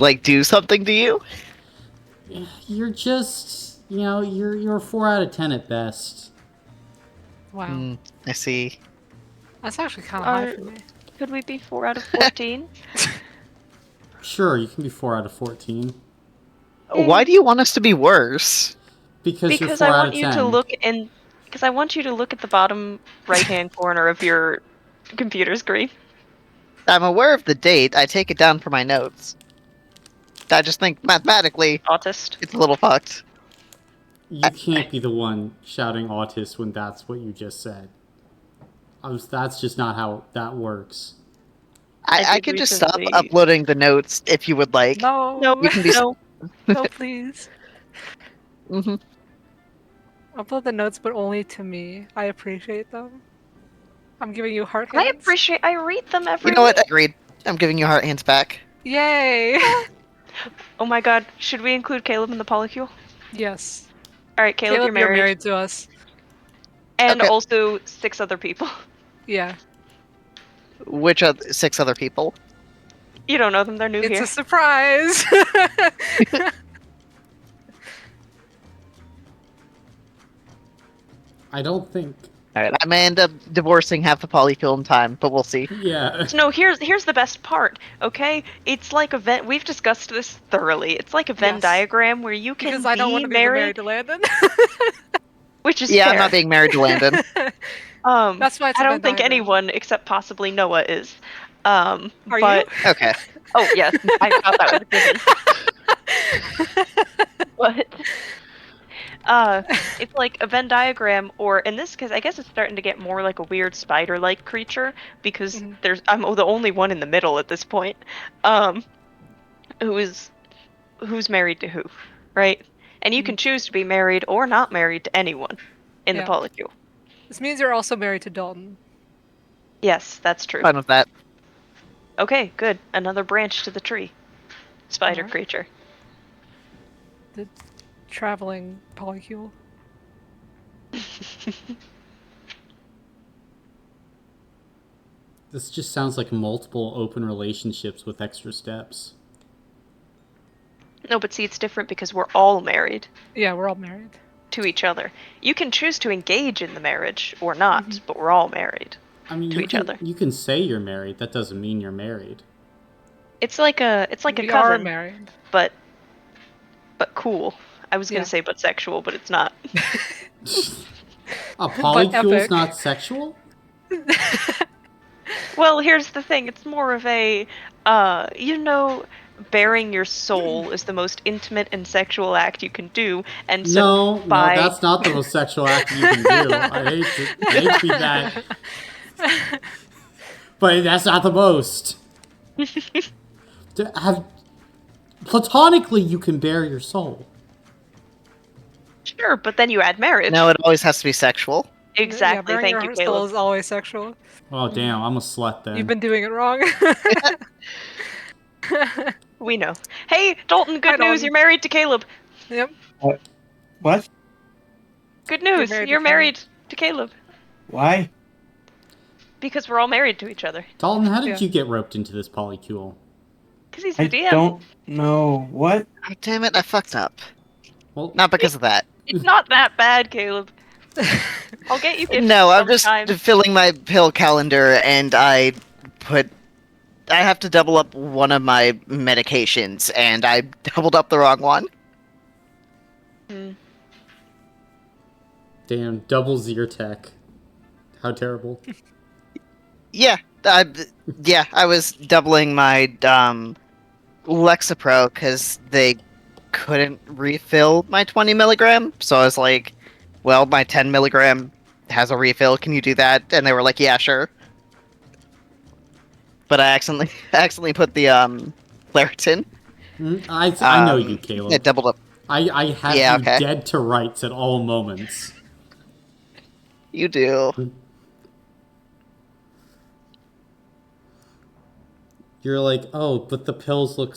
like, do something to you? You're just, you're a 4 out of 10 at best. Wow. I see. That's actually kind of high for me. Could we be 4 out of 14? Sure, you can be 4 out of 14. Why do you want us to be worse? Because you're Because 4 I out want of you 10. to look in. Because I want you to look at the bottom right-hand corner of your computer screen. I'm aware of the date. I take it down for my notes. I just think mathematically, Autist. it's a little fucked. You can't be the one shouting autist when that's what you just said. That's just not how that works. I could just stop recently- uploading the notes if you would like. No, You can be. No. please. hmm Upload the notes, but only to me. I appreciate them. I'm giving you heart I hands. appreciate. I read them every You know what? week. Agreed. I'm giving you heart hands back. Yay! Oh my god, should we include Caleb in the polycule? Yes. Alright, Caleb, you're married. to us. And Okay. also 6 other people. Yeah. Which 6 other people? You don't know them, they're new It's here. a surprise! I don't think. Alright, I may end up divorcing half the polyfill in time, but we'll see. Yeah. No, here's the best part, okay? It's like a Venn. We've discussed this thoroughly. It's like a Venn Yes. diagram where you can Because I don't want to be married to Landon. which is Yeah, fair. I'm not being married to Landon. That's why it's I a don't Venn think diagram. anyone except possibly Noah is. Are but, you? Okay. Oh yes, I thought that was a given. But it's like a Venn diagram, or in this case, I guess it's starting to get more like a weird spider-like creature because I'm the only one in the middle at this point, who's married to who, right? And you can choose to be married or not married to anyone in the Yeah. polycule. This means you're also married to Dalton. Yes, that's true. Fine with that. Okay, good. Another branch to the tree. Spider Uh-huh. creature. The traveling polycule. This just sounds like multiple open relationships with extra steps. No, but see, it's different because we're all married Yeah, we're all married. to each other. You can choose to engage in the marriage or not, but we're all married I mean, to each other. you can say you're married. That doesn't mean you're married. It's like a We are coven, married. but cool. I was gonna Yeah. say but sexual, but it's not. A polycule's epic. not sexual? Well, here's the thing. It's more of a, bearing your soul is the most intimate and sexual act you can do, and so No, by that's not the most sexual act you can do. I hate to be that. But that's not the most. Platonically, you can bear your soul. sure, but then you add marriage. No, it always has to be sexual. Exactly. Yeah, Thank bearing you, your soul Caleb. is always sexual. Oh, damn, I'm a slut then. You've been doing it wrong. We know. Hey, Dalton, good Hi, news. Dalton. You're married to Caleb. Yep. What? Good news. married to You're Caleb. married to Caleb. Why? Because we're all married to each other. Dalton, how did Yeah. you get roped into this polycule? Because he's the I DM. don't know. What? Oh, damn it, I fucked up. Well, Not because of that. It's not that bad, Caleb. I'll get you gifts No, I'm just sometime. filling my pill calendar, and I have to double up one of my medications, and I doubled up the wrong one. damn, double Zyrtec. How terrible. Yeah, I was doubling my Lexapro because they couldn't refill my 20 milligram, so I was like, well, my 10 milligram has a refill, can you do that? And they were like, yeah, sure. But I accidentally put the Claritin. I know you, Caleb. Yeah, doubled up. I have Yeah, you okay. dead to rights at all moments. You do. You're like, oh, but the pills look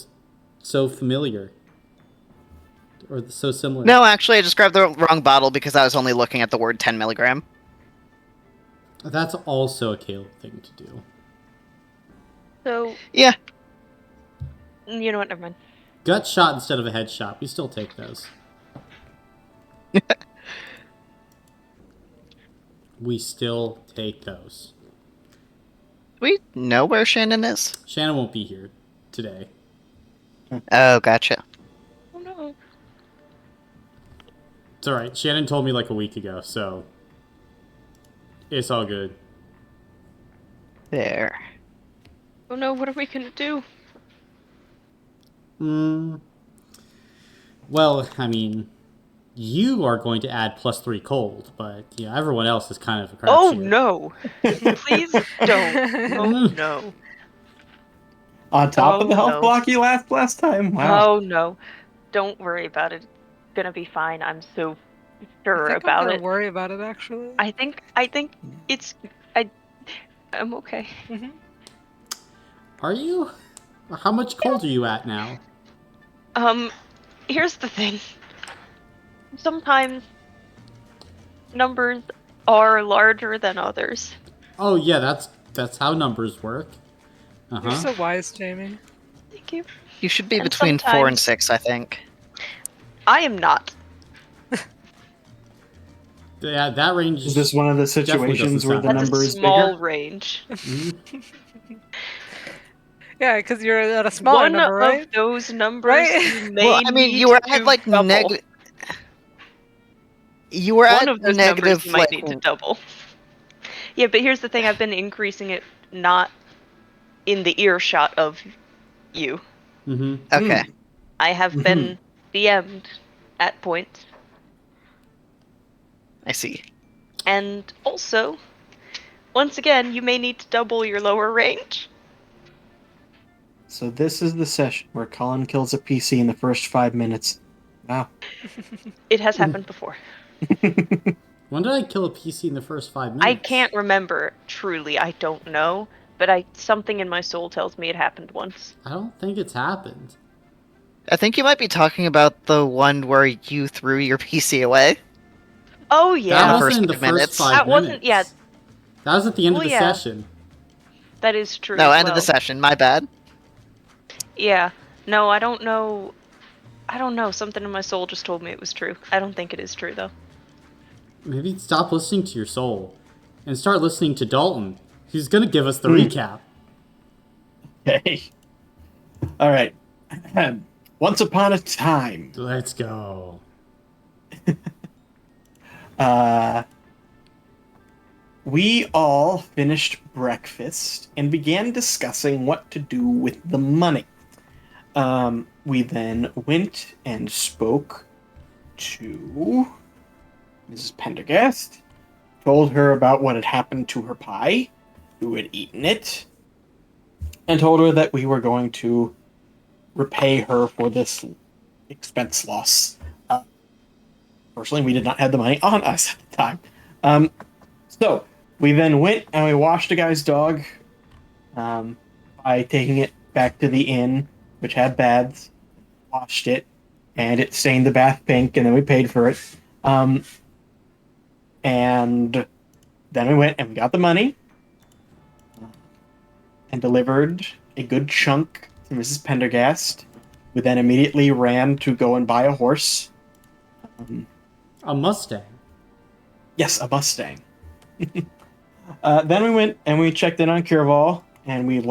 so familiar. Or so similar. No, actually, I just grabbed the wrong bottle because I was only looking at the word 10 milligram. That's also a Caleb thing to do. So, Yeah. you know what? Never mind. Gut shot instead of a headshot. We still take those. We still take those. Do we know where Shannon is? Shannon won't be here today. Oh, gotcha. Oh no. It's alright. Shannon told me like a week ago, so it's all good. There. Oh no, what are we gonna do? Well, I mean, you are going to add +3 cold, but yeah, everyone else is kind of a crapshoot. Oh no! Please don't. Oh no. On top of the Oh, health no. block you last time? Wow. Oh no. Don't worry about it. It's gonna be fine. I'm so I sure think I'm about gonna it. worry about it actually. I think it's I'm okay. Are you? How much cold are you at now? Here's the thing. Sometimes numbers are larger than others. Oh yeah, that's how numbers work. You're so wise, Jamie. Thank you. You should be And between 4 and sometimes- 6, I think. I am not. Yeah, that range Is this one of the definitely doesn't situations where the sound That's number a is small bigger? range. Yeah, because you're at a smaller One number, right? of those numbers Right? you may Well, I mean, need you were to at like double. You were One at of those negative numbers you might like need to double. Yeah, but here's the thing, I've been increasing it not in the earshot of you. okay. I have been BM'd at points. I see. And also, once again, you may need to double your lower range. So this is the session where Colin kills a PC in the first 5 minutes. Wow. It has happened before. When did I kill a PC in the first 5 minutes? I can't remember truly, I don't know, but something in my soul tells me it happened once. I don't think it's happened. I think you might be talking about the one where you threw your PC away. Oh That yeah. the wasn't in first the 5 first minutes. 5 That minutes. wasn't- yeah. That was at the end Well, of the yeah. session. That is true. No, as end of the well. session. My bad. Yeah. No, I don't know. I don't know. Something in my soul just told me it was true. I don't think it is true though. Maybe stop listening to your soul and start listening to Dalton. He's gonna give us the recap. Okay. All right. Once upon a time, Let's go. we all finished breakfast and began discussing what to do with the money. We then went and spoke to Mrs. Pendergast, told her about what had happened to her pie, who had eaten it, and told her that we were going to repay her for this expense loss. Fortunately, we did not have the money on us at the time. So we then went and we washed a guy's dog by taking it back to the inn, which had baths, washed it, and it stained the bath pink, and then we paid for it. And then we went and we got the money and delivered a good chunk to Mrs. Pendergast, who then immediately ran to go and buy a horse. A Mustang. Yes, a Mustang. Then we went and we checked in on Kirval, and we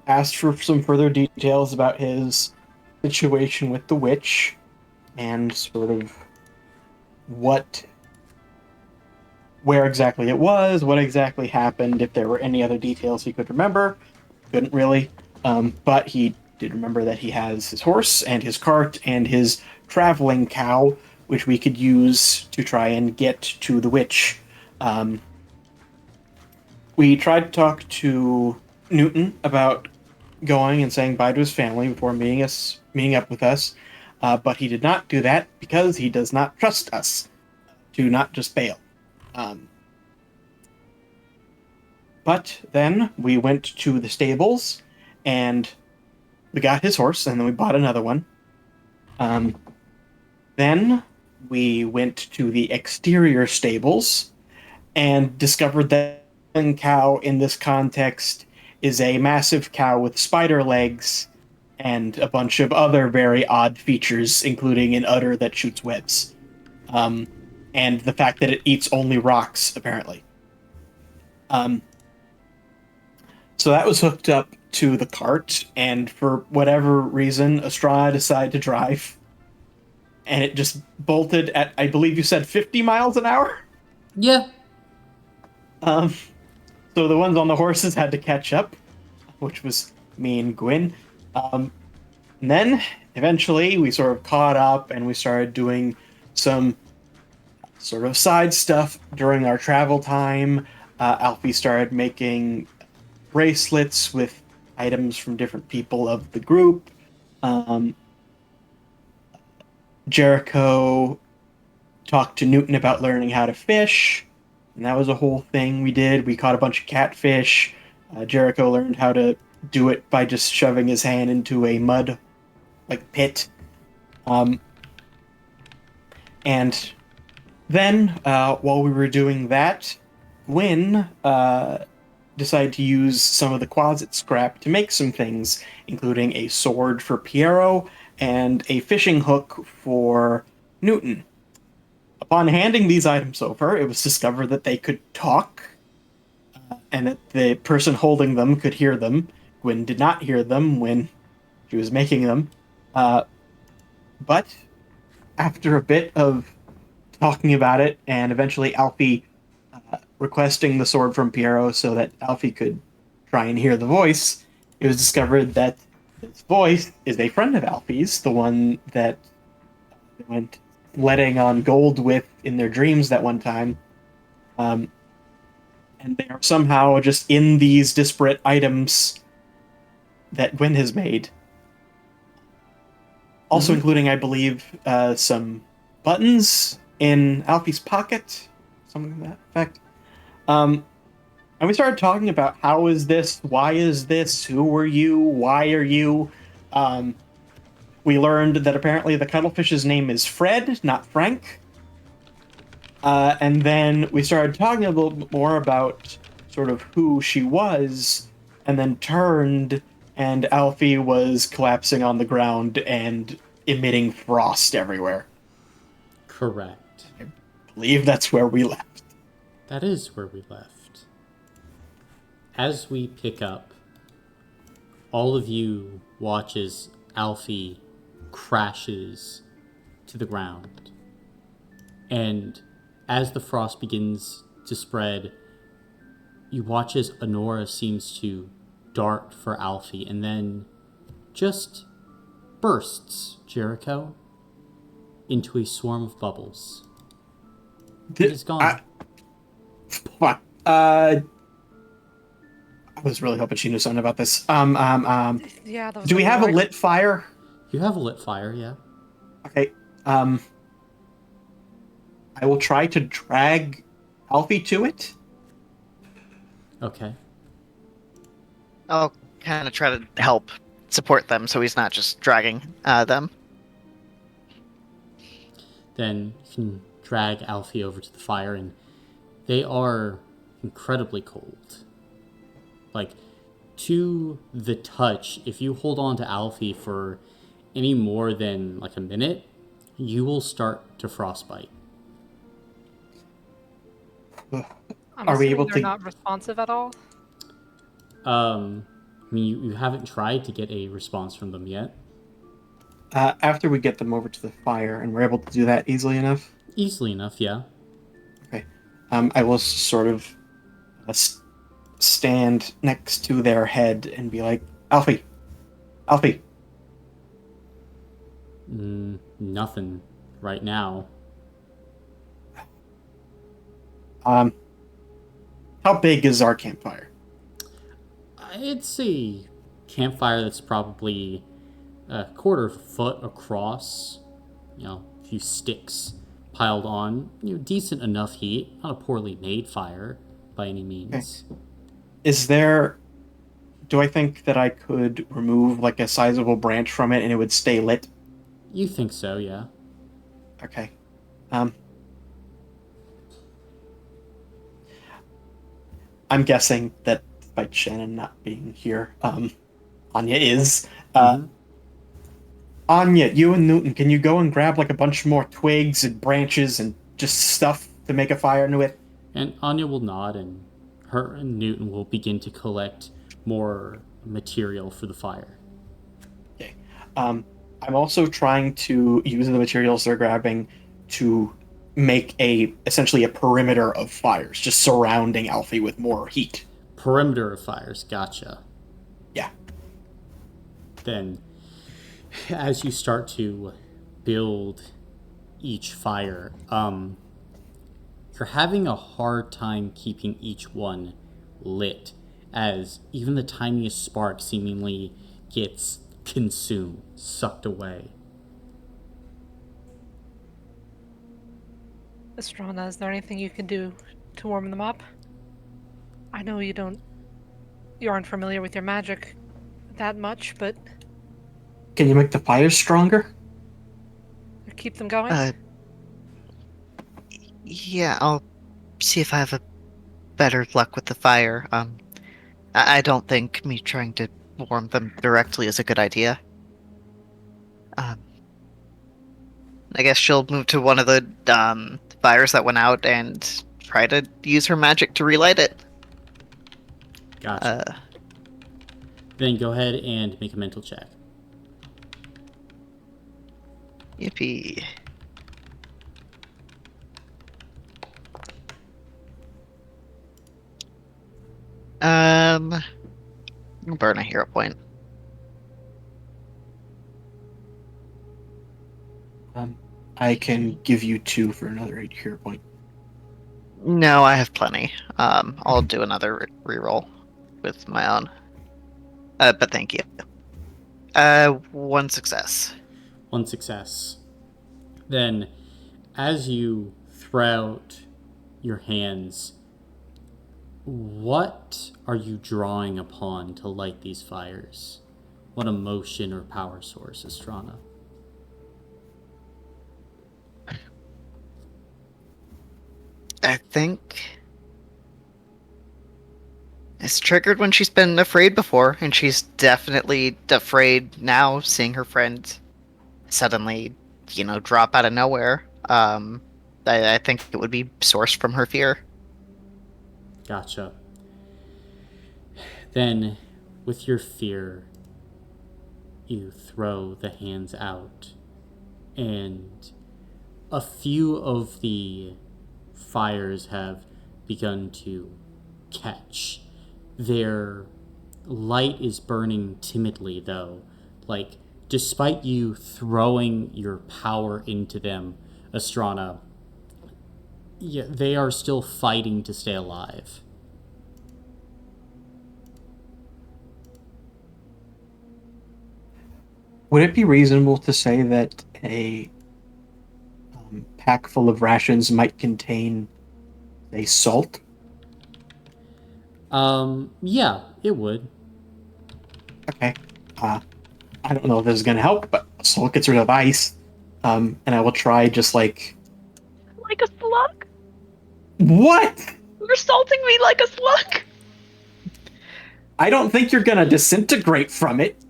asked for some further details about his situation with the witch, and sort of where exactly it was, what exactly happened, if there were any other details he could remember. Couldn't really, but he did remember that he has his horse and his cart and his traveling cow, which we could use to try and get to the witch. We tried to talk to Newton about going and saying bye to his family before meeting up with us, but he did not do that because he does not trust us to not just bail. But then we went to the stables, and we got his horse, and then we bought another one. Then we went to the exterior stables and discovered that the cow in this context is a massive cow with spider legs and a bunch of other very odd features, including an udder that shoots webs. And the fact that it eats only rocks, apparently. So that was hooked up to the cart, and for whatever reason, Estrada decided to drive, and it just bolted at, I believe you said 50 miles an hour? Yeah. Um, so the ones on the horses had to catch up, which was me and Gwyn. And then, eventually, we sort of caught up, and we started doing some sort of side stuff during our travel time. Alfie started making bracelets with items from different people of the group. Um, Jericho talked to Newton about learning how to fish, and that was a whole thing we did. We caught a bunch of catfish. Jericho learned how to do it by just shoving his hand into a mud pit. And then, while we were doing that, Gwyn decided to use some of the closet scrap to make some things, including a sword for Piero and a fishing hook for Newton. Upon handing these items over, it was discovered that they could talk, and that the person holding them could hear them. Gwyn did not hear them when she was making them. But after a bit of talking about it, and eventually Alfie requesting the sword from Piero so that Alfie could try and hear the voice, it was discovered that this voice is a friend of Alfie's, the one that they went letting on gold with in their dreams that one time. And they are somehow just in these disparate items that Gwyn has made. Also including, I believe, some buttons in Alfie's pocket, something to that effect. And we started talking about how is this, why is this, who are you, why are you? We learned that apparently the cuttlefish's name is Fred, not Frank. And then we started talking a little bit more about sort of who she was, and then turned, and Alfie was collapsing on the ground and emitting frost everywhere. Correct. I believe that's where we left. That is where we left. As we pick up, all of you watch as Alfie crashes to the ground. And as the frost begins to spread, you watch as Honora seems to dart for Alfie and then just bursts, Jericho, into a swarm of bubbles. It is gone. I was really hoping she knew something about this. Yeah, that was Do we really have a hard. lit fire? You have a lit fire, yeah. Okay. I will try to drag Alfie to it. Okay. I'll kind of try to help support them so he's not just dragging them. Then you can drag Alfie over to the fire, and they are incredibly cold. Like, to the touch, if you hold on to Alfie for any more than like a minute, you will start to frostbite. I'm Are we assuming able they're to- not responsive at all? I mean, you haven't tried to get a response from them yet. After we get them over to the fire, and we're able to do that easily enough. Easily enough, yeah. Okay. I will sort of stand next to their head and be like, Alfie, Alfie. Nothing right now. How big is our campfire? It's a campfire that's probably a quarter foot across. You know, a few sticks piled on. You know, decent enough heat. Not a poorly made fire by any means. Okay. Is there... Do I think that I could remove like a sizable branch from it and it would stay lit? You think so, yeah. Okay. I'm guessing that despite Shannon not being here, Anya is. Anya, you and Newton, can you go and grab like a bunch more twigs and branches and just stuff to make a fire with? And Anya will nod, and her and Newton will begin to collect more material for the fire. Okay. I'm also trying to use the materials they're grabbing to make essentially a perimeter of fires, just surrounding Alfie with more heat. Perimeter of fires, gotcha. Yeah. Then, as you start to build each fire, you're having a hard time keeping each one lit, as even the tiniest spark seemingly gets consumed, sucked away. Estrana, is there anything you can do to warm them up? I know you aren't familiar with your magic that much, but Can you make the fires stronger? keep them going? Uh, yeah, I'll see if I have a better luck with the fire. I don't think me trying to warm them directly is a good idea. Um, I guess she'll move to one of the fires that went out and try to use her magic to relight it. Gotcha. Then go ahead and make a mental check. Yippee. I'll burn a hero point. I can give you 2 for another 8 hero point. No, I have plenty. I'll do another reroll with my own. But thank you. 1 success. 1 success. Then, as you throw out your hands, what are you drawing upon to light these fires? What emotion or power source, Estrana? I think it's triggered when she's been afraid before, and she's definitely afraid now, seeing her friend suddenly, drop out of nowhere. I think it would be sourced from her fear. Gotcha. Then, with your fear, you throw the hands out, and a few of the fires have begun to catch. Their light is burning timidly, though. Like, despite you throwing your power into them, Estrana, yeah, they are still fighting to stay alive. Would it be reasonable to say that a pack full of rations might contain a salt? Yeah, it would. Okay. I don't know if this is going to help, but salt gets rid of ice. And I will try just like... Like a slug? What? You're salting me like a slug? I don't think you're going to disintegrate from it.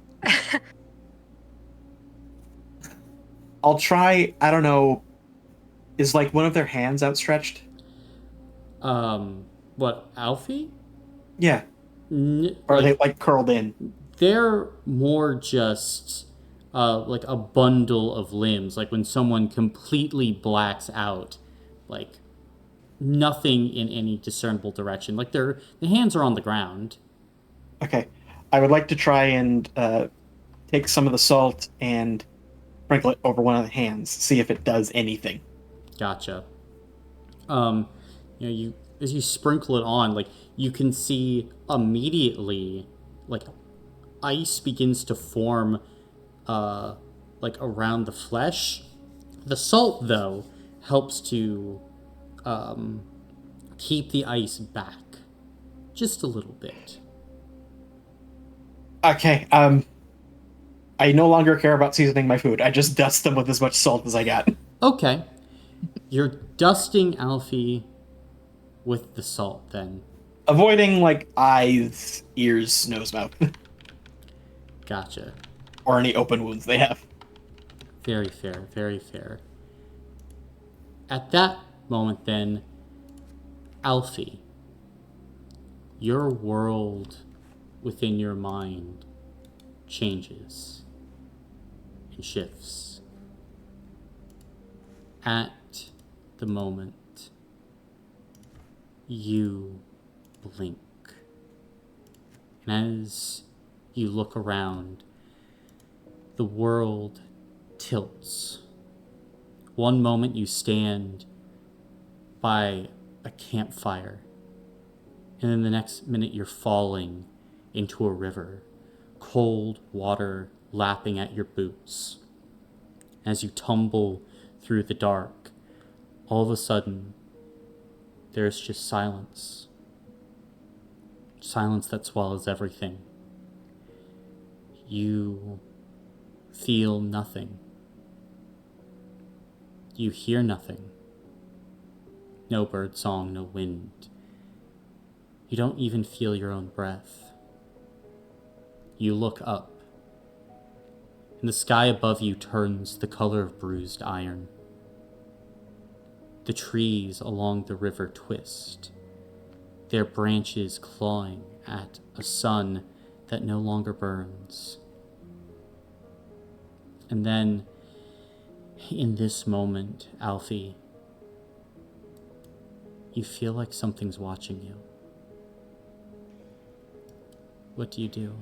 I'll try, I don't know, is like one of their hands outstretched? What, Alfie? Yeah. Or are they like curled in? They're more just like a bundle of limbs. Like when someone completely blacks out, like nothing in any discernible direction. Like the hands are on the ground. Okay. I would like to try and take some of the salt and sprinkle it over one of the hands, see if it does anything. Gotcha. You as you sprinkle it on, like you can see immediately, like ice begins to form, like around the flesh. The salt, though, helps to keep the ice back just a little bit. Okay. I no longer care about seasoning my food. I just dust them with as much salt as I got. Okay. You're dusting Alfie with the salt, then. Avoiding, like, eyes, ears, nose, mouth. Gotcha. Or any open wounds they have. Very fair, very fair. At that moment, then, Alphie, your world within your mind changes and shifts. At the moment, you blink. And as you look around, the world tilts. One moment you stand by a campfire, and then the next minute you're falling into a river, cold water lapping at your boots. As you tumble through the dark, all of a sudden, there's just silence. Silence that swallows everything. You feel nothing. You hear nothing. No bird song, no wind. You don't even feel your own breath. You look up, and the sky above you turns the color of bruised iron. The trees along the river twist, their branches clawing at a sun that no longer burns. And then, in this moment, Alphie, you feel like something's watching you. What do you do?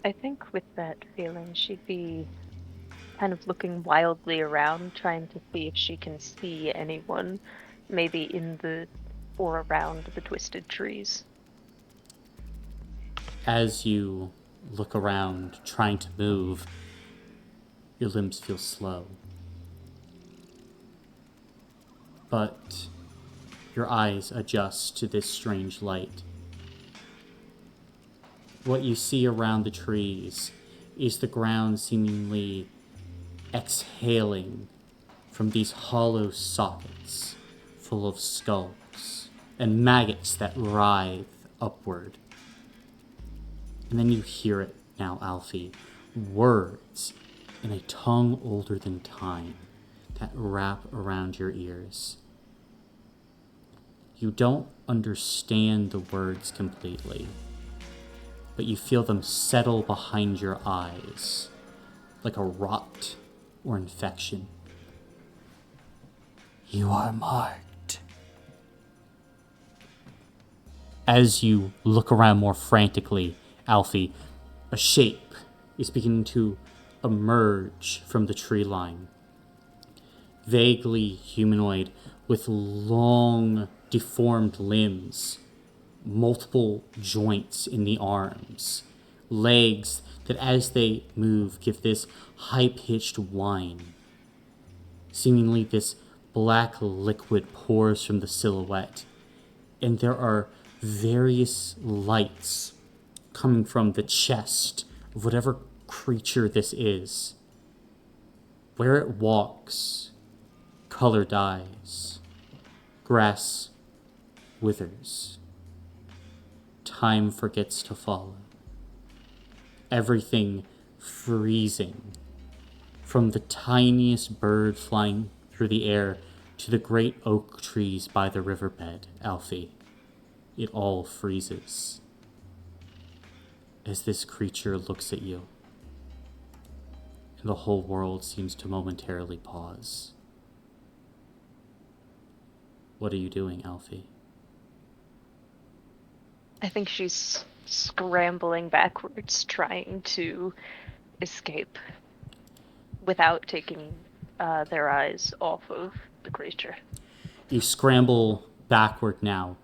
I think with that feeling, she'd be kind of looking wildly around, trying to see if she can see anyone, maybe in the or around the twisted trees. As you look around, trying to move, your limbs feel slow. But your eyes adjust to this strange light. What you see around the trees is the ground seemingly exhaling from these hollow sockets full of skulls and maggots that writhe upward. And then you hear it now, Alphie. Words in a tongue older than time that wrap around your ears. You don't understand the words completely, but you feel them settle behind your eyes like a rot or infection. You are marked. As you look around more frantically, Alphie, a shape is beginning to emerge from the tree line. Vaguely humanoid with long, deformed limbs, multiple joints in the arms, legs that as they move give this high-pitched whine. Seemingly this black liquid pours from the silhouette, and there are various lights coming from the chest of whatever creature this is. Where it walks, color dies, grass withers, time forgets to follow. Everything freezing, from the tiniest bird flying through the air to the great oak trees by the riverbed, Alphie. It all freezes as this creature looks at you, and the whole world seems to momentarily pause. What are you doing, Alphie? I think she's scrambling backwards, trying to escape without taking their eyes off of the creature. You scramble backward now.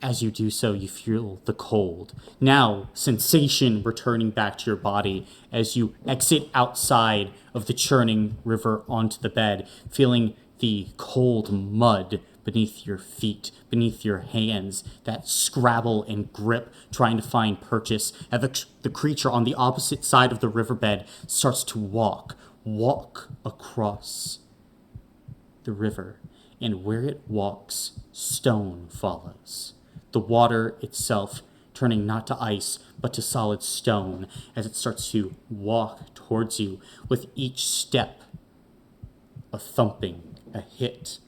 As you do so, you feel the cold. Now, sensation returning back to your body as you exit outside of the churning river onto the bed, feeling the cold mud beneath your feet, beneath your hands, that scrabble and grip trying to find purchase. And the creature on the opposite side of the riverbed starts to walk across the river, and where it walks, stone follows. The water itself turning not to ice, but to solid stone as it starts to walk towards you with each step. A thumping, a hit,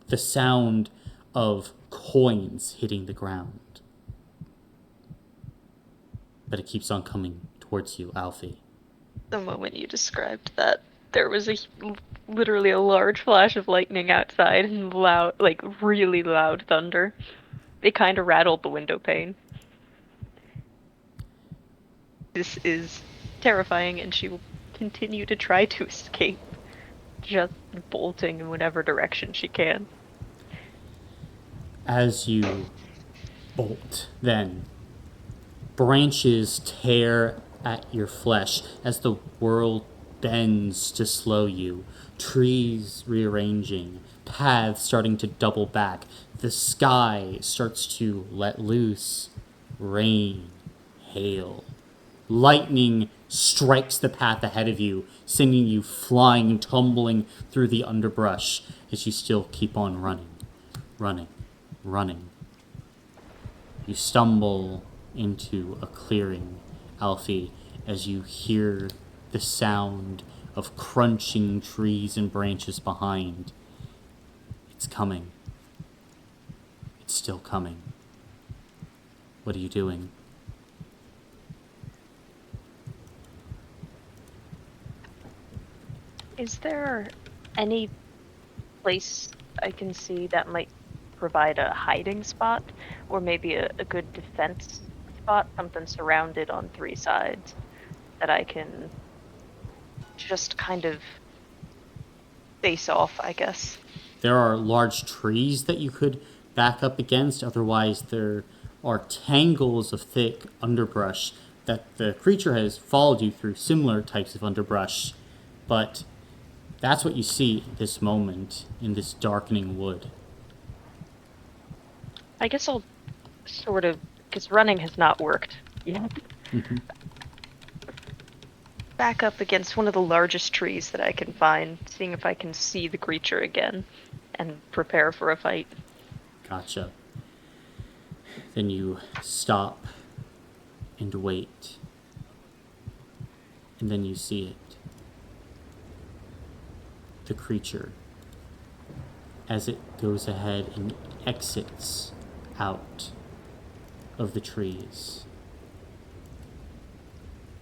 the sound of coins hitting the ground. But it keeps on coming towards you, Alphie. The moment you described that, there was literally a large flash of lightning outside and loud, like really loud thunder. It kind of rattled the window pane. This is terrifying, and she will continue to try to escape, just bolting in whatever direction she can. As you bolt, then, branches tear at your flesh as the world bends to slow you. Trees rearranging, paths starting to double back. The sky starts to let loose. Rain, hail. Lightning strikes the path ahead of you, sending you flying, tumbling through the underbrush as you still keep on running, running, running. You stumble into a clearing, Alphie, as you hear the sound of crunching trees and branches behind. It's coming. It's still coming. What are you doing? Is there any place I can see that might provide a hiding spot, or maybe a good defense spot, something surrounded on 3 sides that I can just kind of face off, I guess? There are large trees that you could back up against. Otherwise, there are tangles of thick underbrush that the creature has followed you through, similar types of underbrush. But that's what you see at this moment in this darkening wood. I guess I'll sort of, because running has not worked yet, back up against one of the largest trees that I can find, seeing if I can see the creature again, and prepare for a fight. Gotcha. Then you stop and wait. And then you see it. The creature, as it goes ahead and exits out of the trees.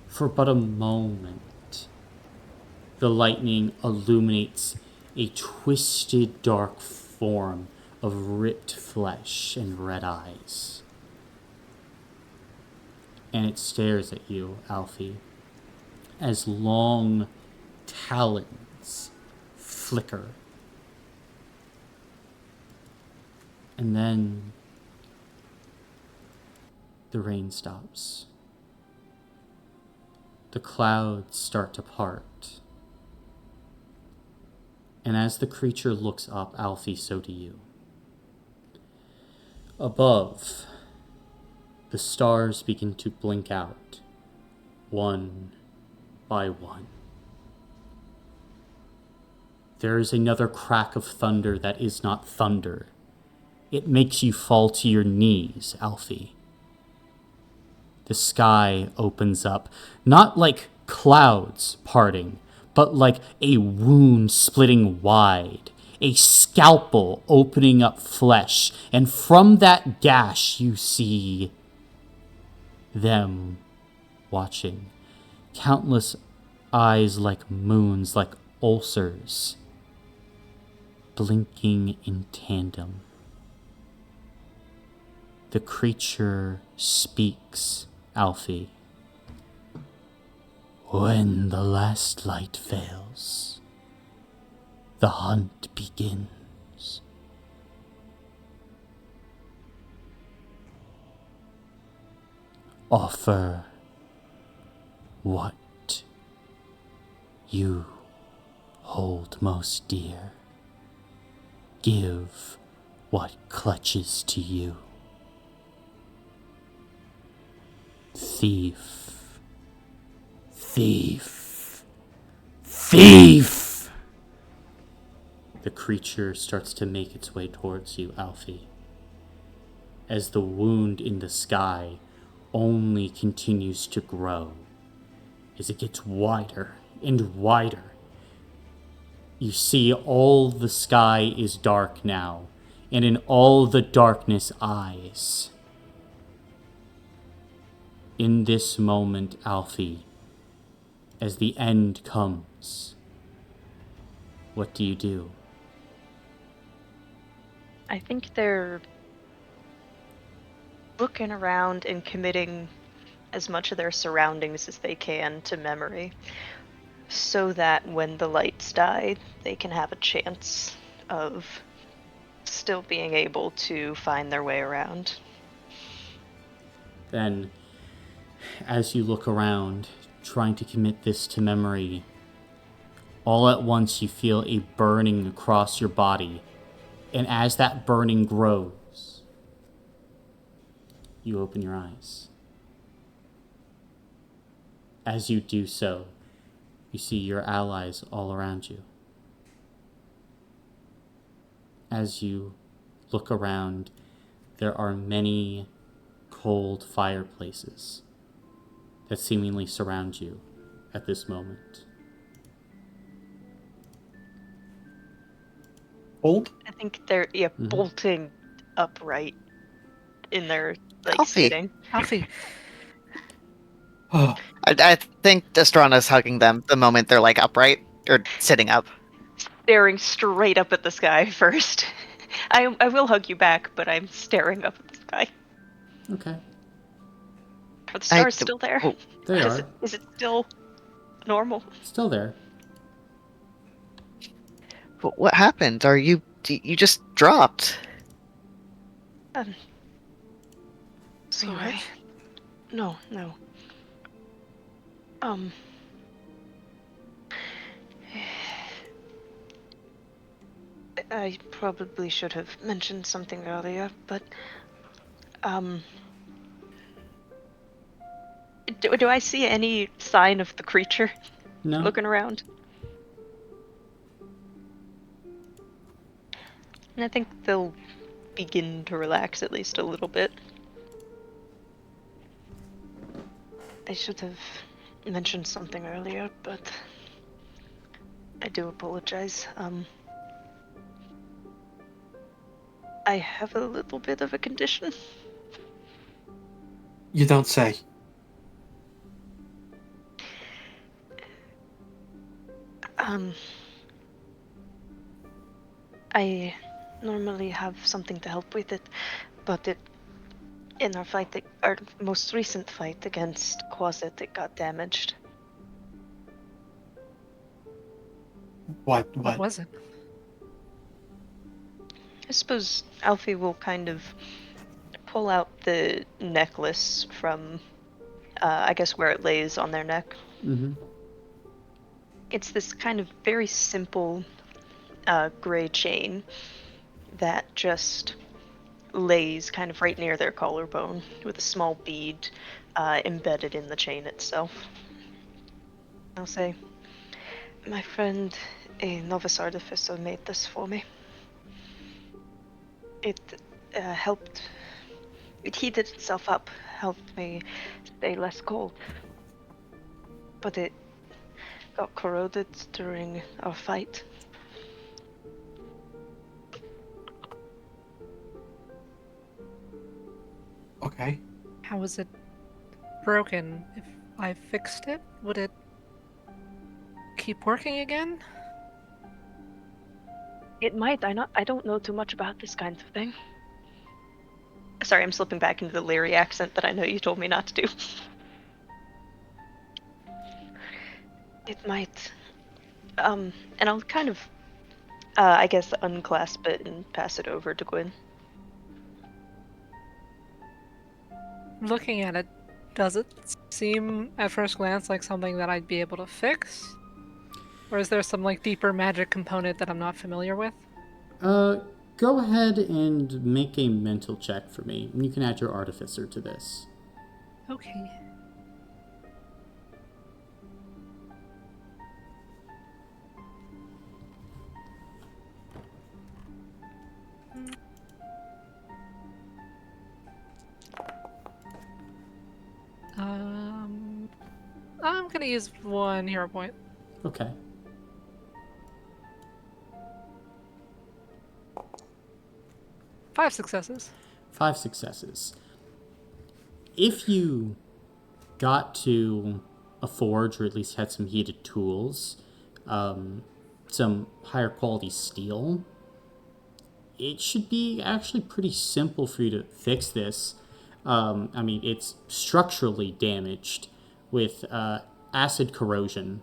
For but a moment, the lightning illuminates a twisted dark form of ripped flesh and red eyes. And it stares at you, Alphie, as long talons flicker. And then the rain stops. The clouds start to part. And as the creature looks up, Alphie, so do you. Above, the stars begin to blink out, one by one. There is another crack of thunder that is not thunder. It makes you fall to your knees, Alphie. The sky opens up, not like clouds parting, but like a wound splitting wide, a scalpel opening up flesh, and from that gash you see them watching. Countless eyes like moons, like ulcers, blinking in tandem. The creature speaks, Alphie. When the last light fails, the hunt begins. Offer what you hold most dear. Give what clutches to you. Thief. Thief. Thief! The creature starts to make its way towards you, Alphie, as the wound in the sky only continues to grow as it gets wider and wider. You see all the sky is dark now, and in all the darkness eyes. In this moment, Alphie, as the end comes, what do you do? I think they're looking around and committing as much of their surroundings as they can to memory, so that when the lights die, they can have a chance of still being able to find their way around. Then, as you look around, trying to commit this to memory, all at once you feel a burning across your body, and as that burning grows, you open your eyes. As you do so, you see your allies all around you. As you look around, there are many cold fireplaces that seemingly surround you at this moment. Old? I think they're bolting upright in their Alfie. sitting. Alfie, Oh, I think Estrana's hugging them the moment they're like upright or sitting up. Staring straight up at the sky first. I will hug you back, but I'm staring up at the sky. Okay, Are the I stars still there? oh, they are Is it still normal? still there. what happened? You just dropped? Um, are you sorry. hurt? No, no. Um. I probably should have mentioned something earlier, but do I see any sign of the creature No? looking around? And I think they'll begin to relax at least a little bit. I should have mentioned something earlier, but I do apologize. I have a little bit of a condition. you don't say. I normally have something to help with it, but in our most recent fight against Quasit, it got damaged. What? What was it? I suppose Alfie will kind of pull out the necklace from, I guess, where it lays on their neck. Mm-hmm. It's this kind of very simple gray chain that just lays kind of right near their collarbone with a small bead embedded in the chain itself. I'll say, my friend, a novice artificer, made this for me. It helped. It heated itself up, helped me stay less cold. But it got corroded during our fight. Okay. How was it broken? If I fixed it, would it keep working again? It might. I don't know too much about this kind of thing. Sorry, I'm slipping back into the Leary accent that I know you told me not to do. It might. And I'll kind of, I guess, unclasp it and pass it over to Gwyn. Looking at it, does it seem at first glance like something that I'd be able to fix? Or is there some like deeper magic component that I'm not familiar with? Go ahead and make a mental check for me. You can add your artificer to this. Okay. gonna use 1 hero point. Okay. Five successes. 5 successes. If you got to a forge, or at least had some heated tools, some higher quality steel, it should be actually pretty simple for you to fix this. I mean, it's structurally damaged with acid corrosion.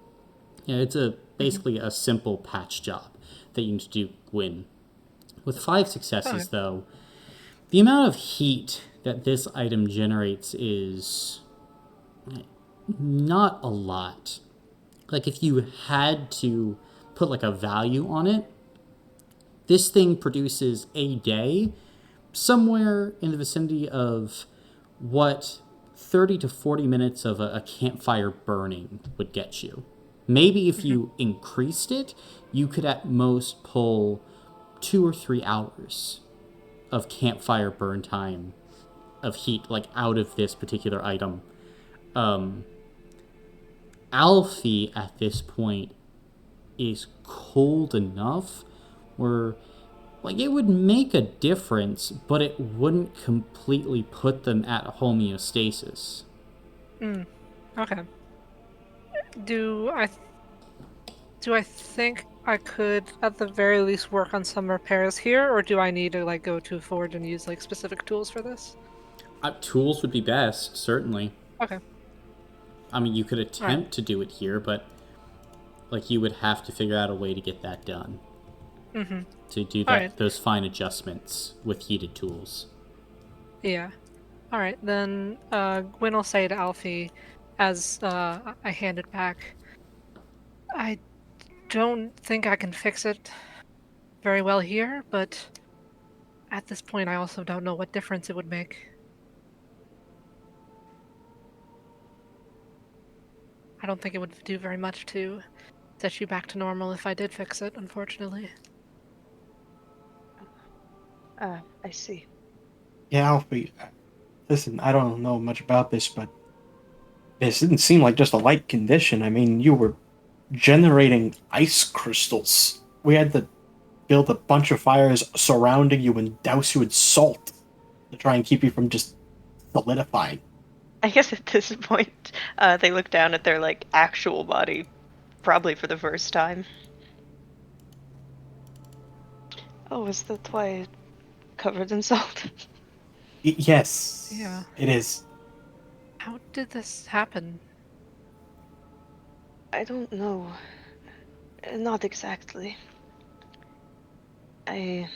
Yeah, it's basically a simple patch job that you need to do win. With 5 successes, Okay. though, the amount of heat that this item generates is not a lot. Like, if you had to put like a value on it, this thing produces a day somewhere in the vicinity of what 30 to 40 minutes of a campfire burning would get you. Maybe if you increased it, you could at most pull 2 or 3 hours of campfire burn time of heat, like out of this particular item. Alphie at this point is cold enough where like it would make a difference, but it wouldn't completely put them at homeostasis. Okay. Do I think I could at the very least work on some repairs here, or do I need to like go to a forge and use like specific tools for this? Tools would be best, certainly. Okay. I mean, you could All right. attempt to do it here, but like you would have to figure out a way to get that done. To do All that, right. those fine adjustments with heated tools. Yeah. All right. Then Gwyn will say to Alfie as I hand it back, I don't think I can fix it very well here, but at this point I also don't know what difference it would make. I don't think it would do very much to set you back to normal if I did fix it, unfortunately. I see. Yeah, Alfie, listen, I don't know much about this, but this didn't seem like just a light condition. I mean, you were generating ice crystals. We had to build a bunch of fires surrounding you and douse you in salt to try and keep you from just solidifying. I guess at this point, they look down at their like actual body, probably for the first time. Oh, is that why covered in salt? Yes, Yeah. it is. How did this happen? I don't know. Not exactly. It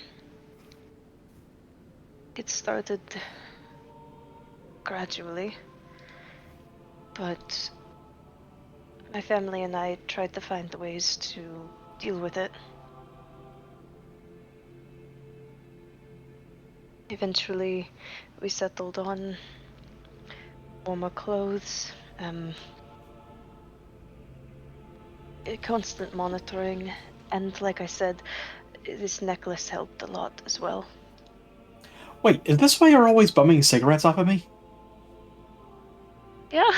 started gradually, but my family and I tried to find ways to deal with it. Eventually, we settled on warmer clothes, constant monitoring, and like I said, this necklace helped a lot as well. Wait, is this why you're always bumming cigarettes off of me? Yeah.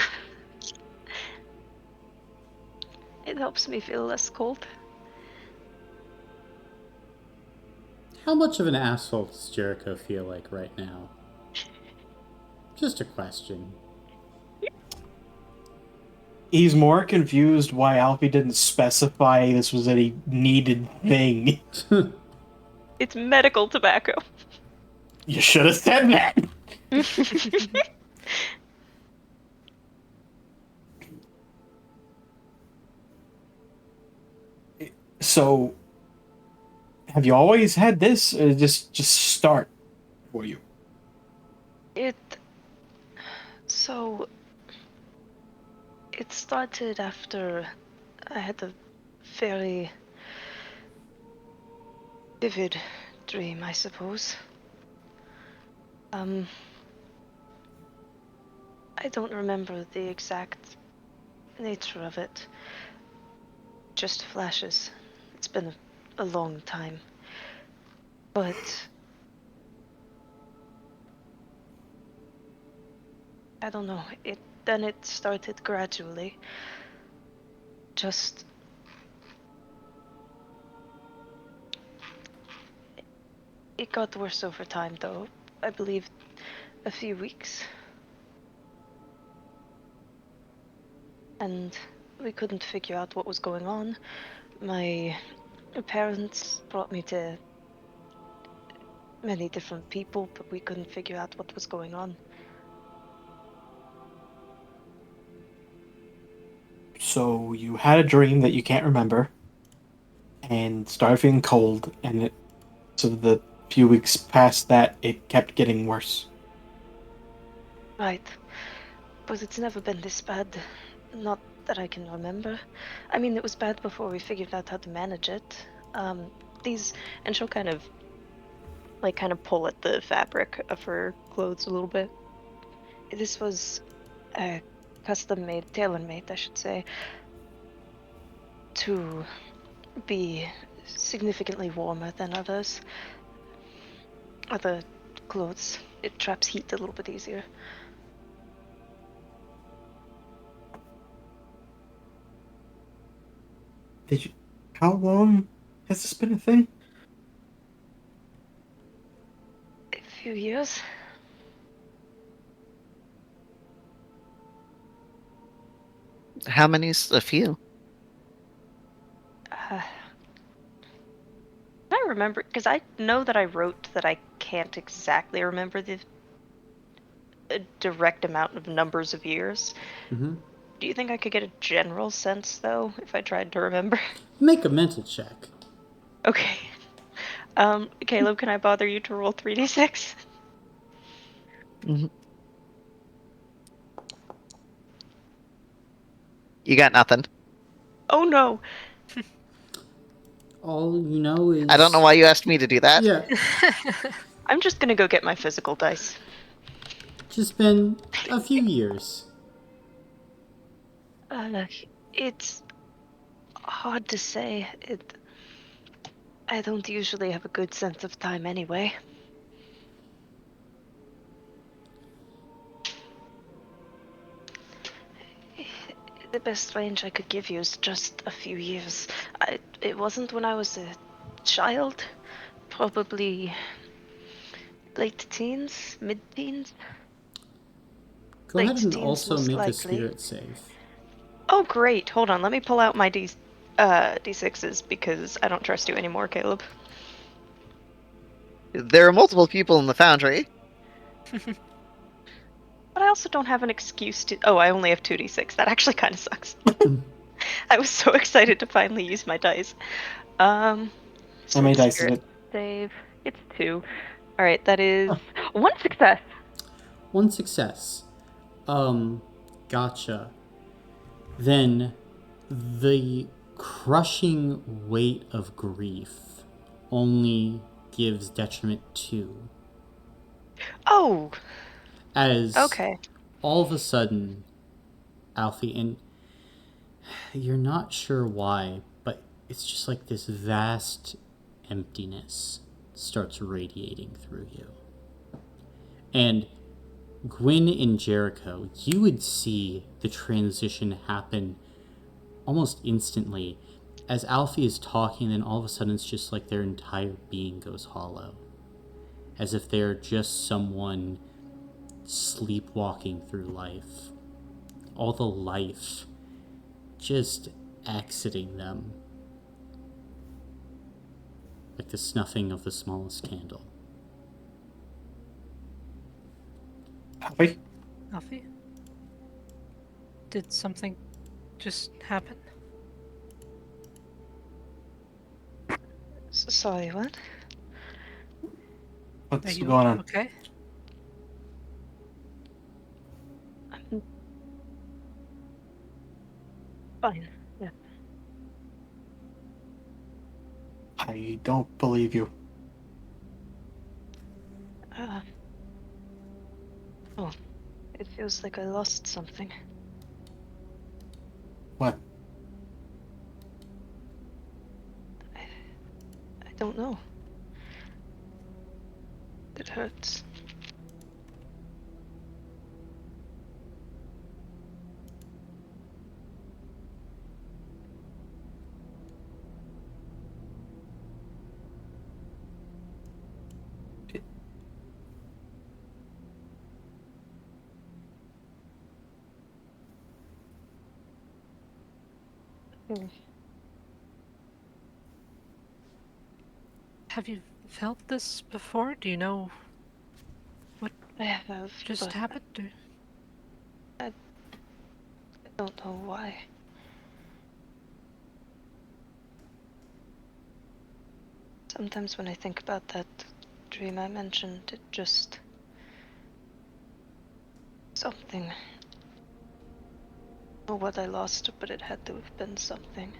It helps me feel less cold. How much of an asshole does Jericho feel like right now? Just a question. He's more confused why Alfie didn't specify this was a needed thing. It's medical tobacco. You should have said that. So, have you always had this, or just start for you? It so it started after I had a very vivid dream, I suppose. I don't remember the exact nature of it. Just flashes. It's been a long time. But I don't know. It started gradually. just... It got worse over time, though. I believe a few weeks. And we couldn't figure out what was going on. My parents brought me to many different people, but we couldn't figure out what was going on. So you had a dream that you can't remember, and started feeling cold, and so the few weeks past that, it kept getting worse. Right. But it's never been this bad. Not that I can remember. I mean, it was bad before we figured out how to manage it. These... And she'll kind of pull at the fabric of her clothes a little bit. This was custom made, tailor made, I should say, to be significantly warmer than other clothes. It traps heat a little bit easier. Did you? How long has this been a thing? A few years. How many's a few? I remember, because I know that I wrote that I can't exactly remember the direct amount of numbers of years. Mm-hmm. Do you think I could get a general sense, though, if I tried to remember? Make a mental check. Okay. Caleb, can I bother you to roll 3d6? Mhm. You got nothing. Oh no! All you know is... I don't know why you asked me to do that. Yeah, I'm just gonna go get my physical dice. just been a few years. It's hard to say. I don't usually have a good sense of time anyway. The best range I could give you is just a few years. It wasn't when I was a child. Probably late teens, mid-teens. Go Late ahead and teens, also most make a likely. spirit save. Oh, great. Hold on. Let me pull out my D6s because I don't trust you anymore, Caleb. There are multiple people in the foundry. But I also don't have an excuse to... Oh, I only have 2d6. That actually kind of sucks. I was so excited to finally use my dice. How many dice is Spirit it? save. It's 2. Alright, that is 1 success. One success. Gotcha. Then the crushing weight of grief only gives detriment 2. Oh, As okay. all of a sudden, Alfie, and you're not sure why, but it's just like this vast emptiness starts radiating through you. And Gwyn and Jericho, you would see the transition happen almost instantly. As Alfie is talking, then all of a sudden it's just like their entire being goes hollow. As if they're just someone sleepwalking through life. All the life just exiting them. Like the snuffing of the smallest candle. Alphie? Alfie? Did something just happen? Sorry, what? Are What's you going on? okay? I'm fine. Yeah. I don't believe you. Oh, it feels like I lost something. What? I don't know. It hurts. Have you felt this before? Do you know I have, just but happened? I don't know why. Sometimes when I think about that dream I mentioned, it just... something. I don't know what I lost, but it had to have been something.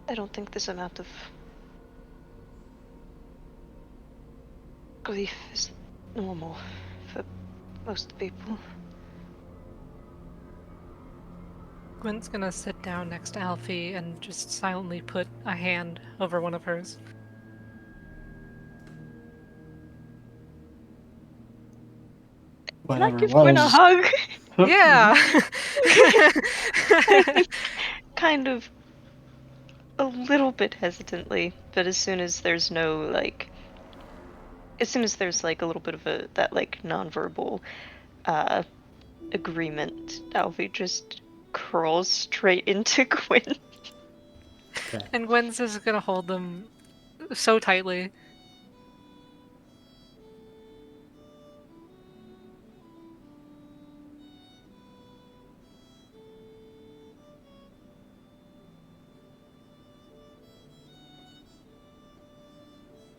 I don't think this amount of grief is normal for most people. Gwen's gonna sit down next to Alfie and just silently put a hand over one of hers. Can I Whatever it give Gwen a was. hug? Yeah! I think kind of a little bit hesitantly, but as soon as there's no like a little bit of that like nonverbal uh agreement, Alfie just crawls straight into Gwen. Okay. And Gwen's just gonna hold them so tightly.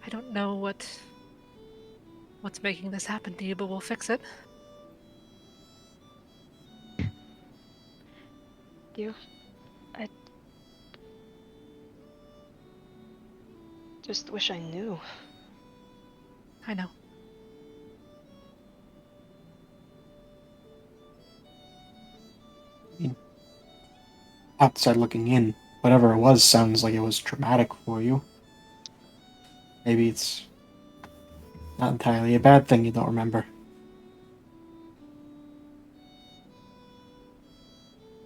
I don't know what's making this happen to you, but we'll fix it. You, I just wish I knew. I know. Outside looking in, whatever it was sounds like it was traumatic for you. Maybe it's not entirely a bad thing you don't remember.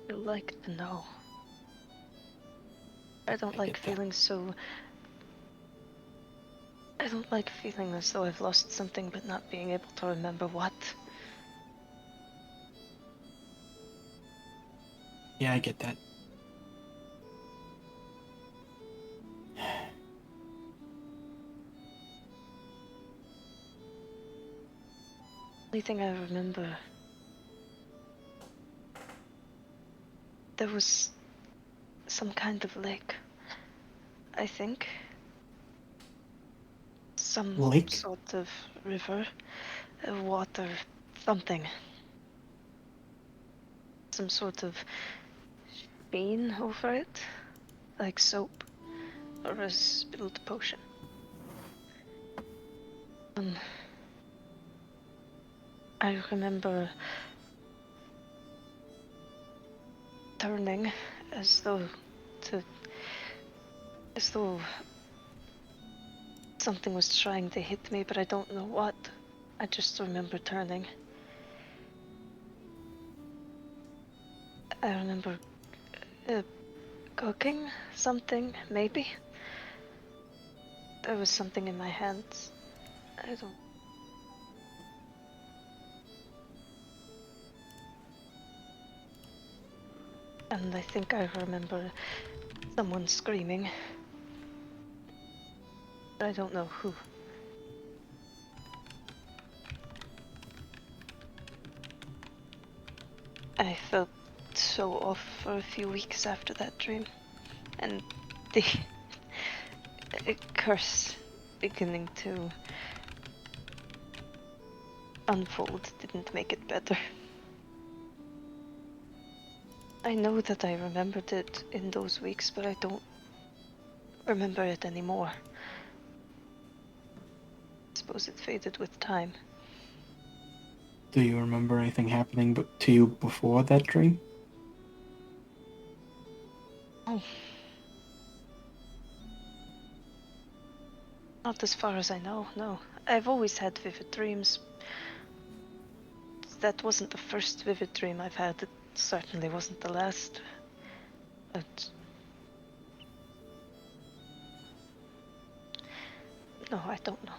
I'd like to know. I don't I like get that. feeling so. I don't like feeling as though I've lost something but not being able to remember what. Yeah, I get that. Only thing I remember. There was some kind of lake. I think. Some Lake? sort of river. Water. Something. Some sort of sheen over it. Like soap. Or a spilled potion. I remember turning as though to as though something was trying to hit me, but I don't know what. I just remember turning. I remember uh, cooking something, maybe. There was something in my hands. I don't. And I think I remember someone screaming. But I don't know who. I felt so off for a few weeks after that dream. And the curse beginning to unfold didn't make it better. I know that I remembered it in those weeks, but I don't remember it anymore. I suppose it faded with time. Do you remember anything happening to you before that dream? Oh. Not as far as I know, no. I've always had vivid dreams. That wasn't the first vivid dream I've had. It certainly wasn't the last. But no, I don't know.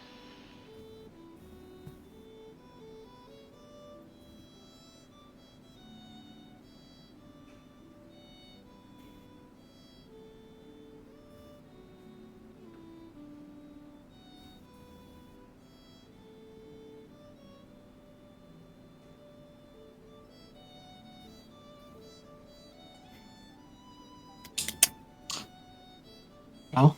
Well,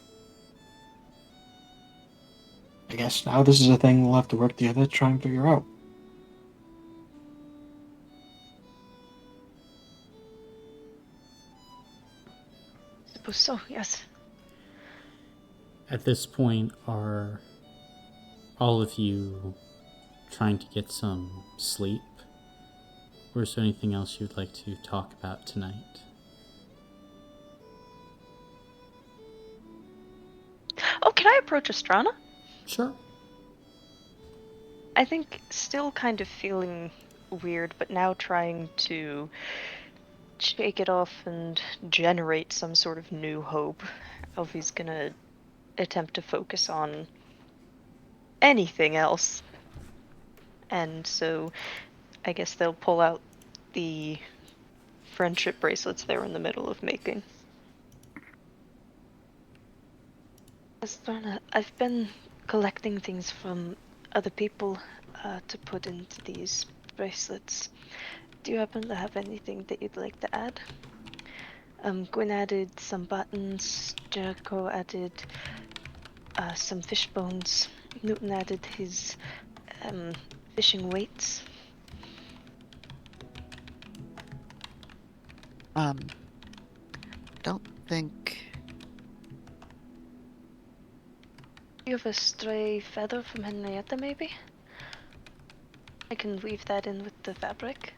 I guess now this is a thing we'll have to work together to try and figure out. Suppose so, yes. At this point, are all of you trying to get some sleep? Or is there anything else you'd like to talk about tonight? Oh, can I approach Astrana? Sure. I think still kind of feeling weird, but now trying to shake it off and generate some sort of new hope. Alfie's gonna attempt to focus on anything else. And so I guess they'll pull out the friendship bracelets they were in the middle of making. Astrana, I've been collecting things from other people to put into these bracelets. Do you happen to have anything that you'd like to add? Gwyn added some buttons, Jericho added some fish bones, Newton added his fishing weights. Don't think. You have a stray feather from Henrietta, maybe? I can weave that in with the fabric.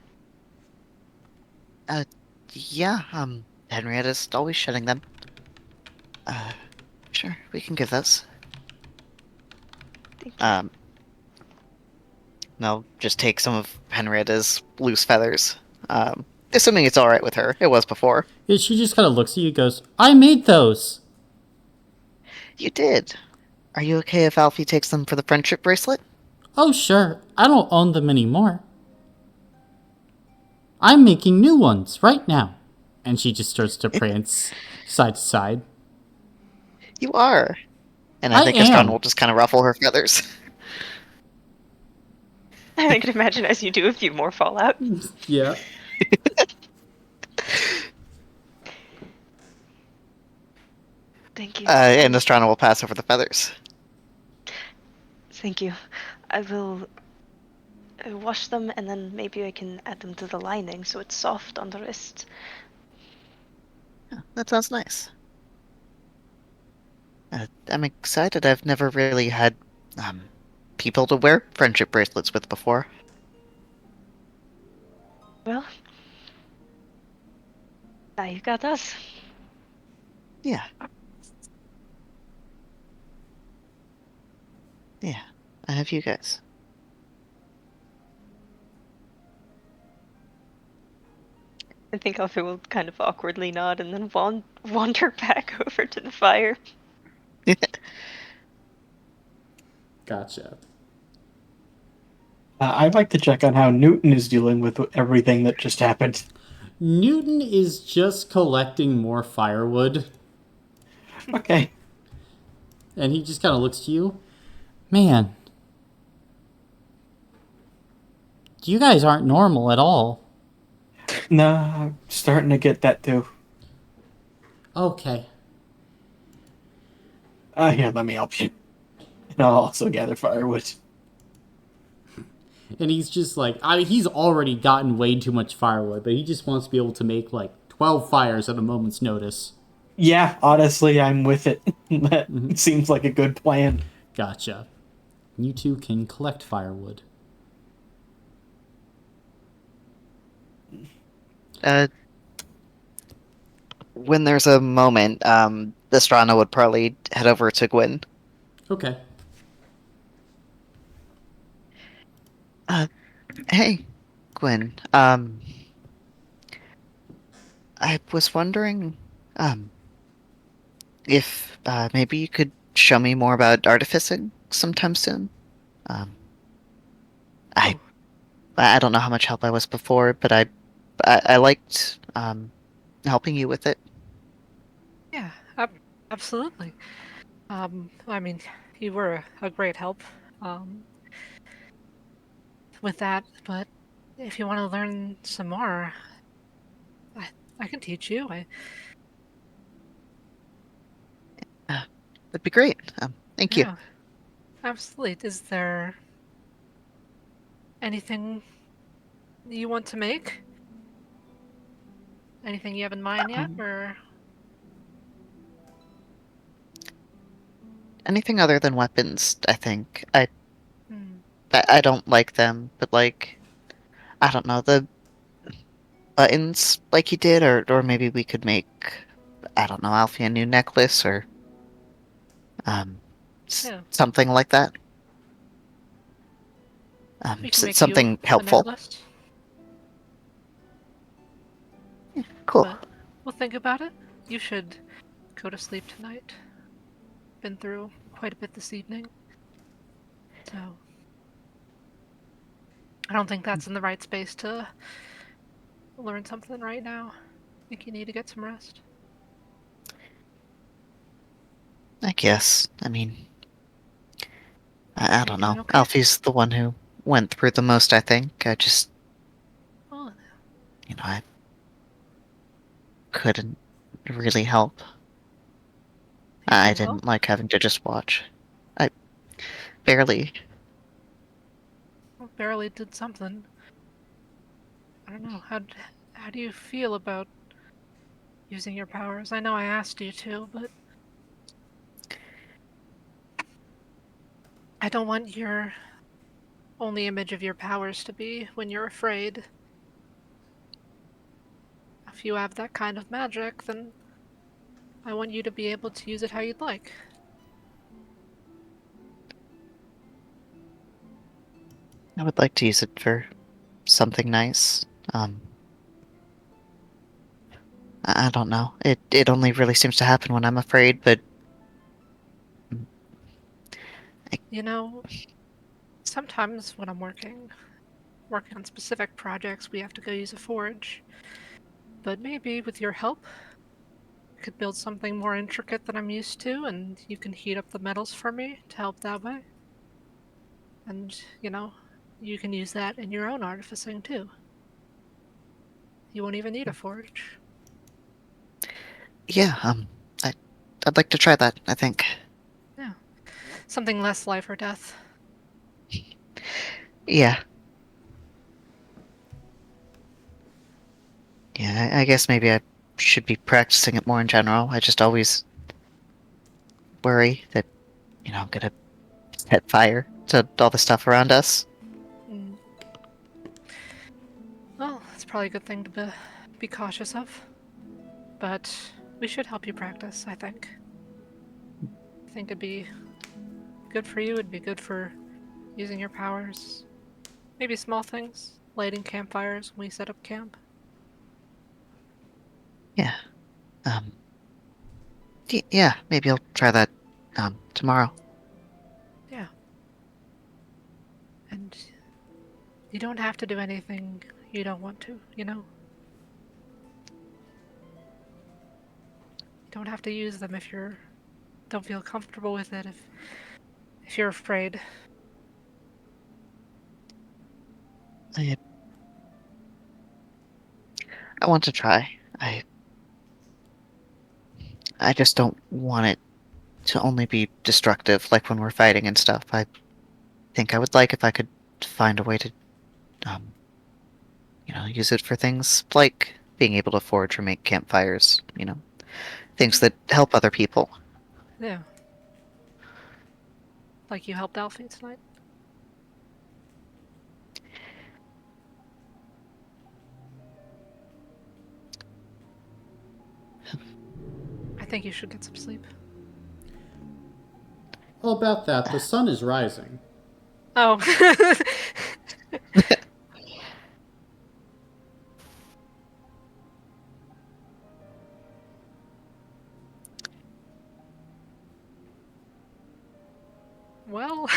Yeah, Henrietta's always shedding them. Sure, we can give those. Thank you. I'll just take some of Henrietta's loose feathers. Assuming it's alright with her. It was before. Yeah, she just kind of looks at you and goes, I made those! You did. Are you okay if Alfie takes them for the friendship bracelet? Oh, sure. I don't own them anymore. I'm making new ones right now. And she just starts to prance side to side. You are. And I I think Estron am. will just kind of ruffle her feathers. I can imagine as you do a few more Fallout. Yeah. Thank you. And Estrana will pass over the feathers. Thank you. I will wash them and then maybe I can add them to the lining so it's soft on the wrist. Yeah, that sounds nice. I'm excited. I've never really had people to wear friendship bracelets with before. Well, now you've got us. Yeah. Yeah. I have you guys. I think Alfie will kind of awkwardly nod and then wander back over to the fire. Gotcha. I'd like to check on how Newton is dealing with everything that just happened. Newton is just collecting more firewood. Okay. And he just kind of looks to you. Man. You guys aren't normal at all. No, I'm starting to get that too. Okay. Here, let me help you. And I'll also gather firewood. And he's just like, I mean, he's already gotten way too much firewood, but he just wants to be able to make like 12 fires at a moment's notice. Yeah, honestly, I'm with it. That seems like a good plan. Gotcha. You two can collect firewood. When there's a moment, Estrana would probably head over to Gwyn. Okay. Hey, Gwyn. I was wondering, if maybe you could show me more about artificing sometime soon. Um, I I don't know how much help I was before, but I liked helping you with it. Yeah, absolutely. I mean, you were a great help with that, but if you want to learn some more, I, I can teach you. That'd be great. Thank you. Yeah, absolutely. Is there anything you want to make? Anything you have in mind yet, Um, or anything other than weapons, I think. hmm, I don't like them, but like I don't know, the buttons like you did, or maybe we could make I don't know, Alfie a new necklace or um yeah, something like that. we can make you Something a helpful. necklace? Cool. But we'll think about it. You should go to sleep tonight. Been through quite a bit this evening, so I don't think that's in the right space to learn something right now. I think you need to get some rest. I guess. I mean, I Are you don't doing know. okay? Alfie's the one who went through the most, I think. I just, Oh, I couldn't really help. you I couldn't help? didn't like having to just watch. I barely. Well, barely did something. I don't know. How do you feel about using your powers? I know I asked you to, but I don't want your only image of your powers to be when you're afraid. If you have that kind of magic, then I want you to be able to use it how you'd like. I would like to use it for something nice. Um, I don't know. It only really seems to happen when I'm afraid, but I, You know, sometimes when I'm working on specific projects, we have to go use a forge. But maybe with your help, I could build something more intricate than I'm used to, and you can heat up the metals for me to help that way. And, you can use that in your own artificing too. You won't even need a forge. yeah. I I'd like to try that. I think. Yeah. Something less life or death. Yeah. Yeah. I guess maybe I should be practicing it more in general. I just always worry that I'm gonna set fire to all the stuff around us. Mm. Well, it's probably a good thing to be cautious of. But we should help you practice, I think. I think it'd be good for you, it'd be good for using your powers. Maybe small things, lighting campfires when we set up camp. Yeah. Um. Yeah. Maybe I'll try that. Tomorrow. Yeah. And you don't have to do anything you don't want to, you know? You don't have to use them if you don't feel comfortable with it, if you're afraid. I I want to try. I I just don't want it to only be destructive, like when we're fighting and stuff. I think I would like if I could find a way to, um, use it for things like being able to forge or make campfires. Things Hmm. that help other people. Yeah. Like you helped Alphie tonight. I think you should get some sleep. All about that. The sun is rising. Oh. Well,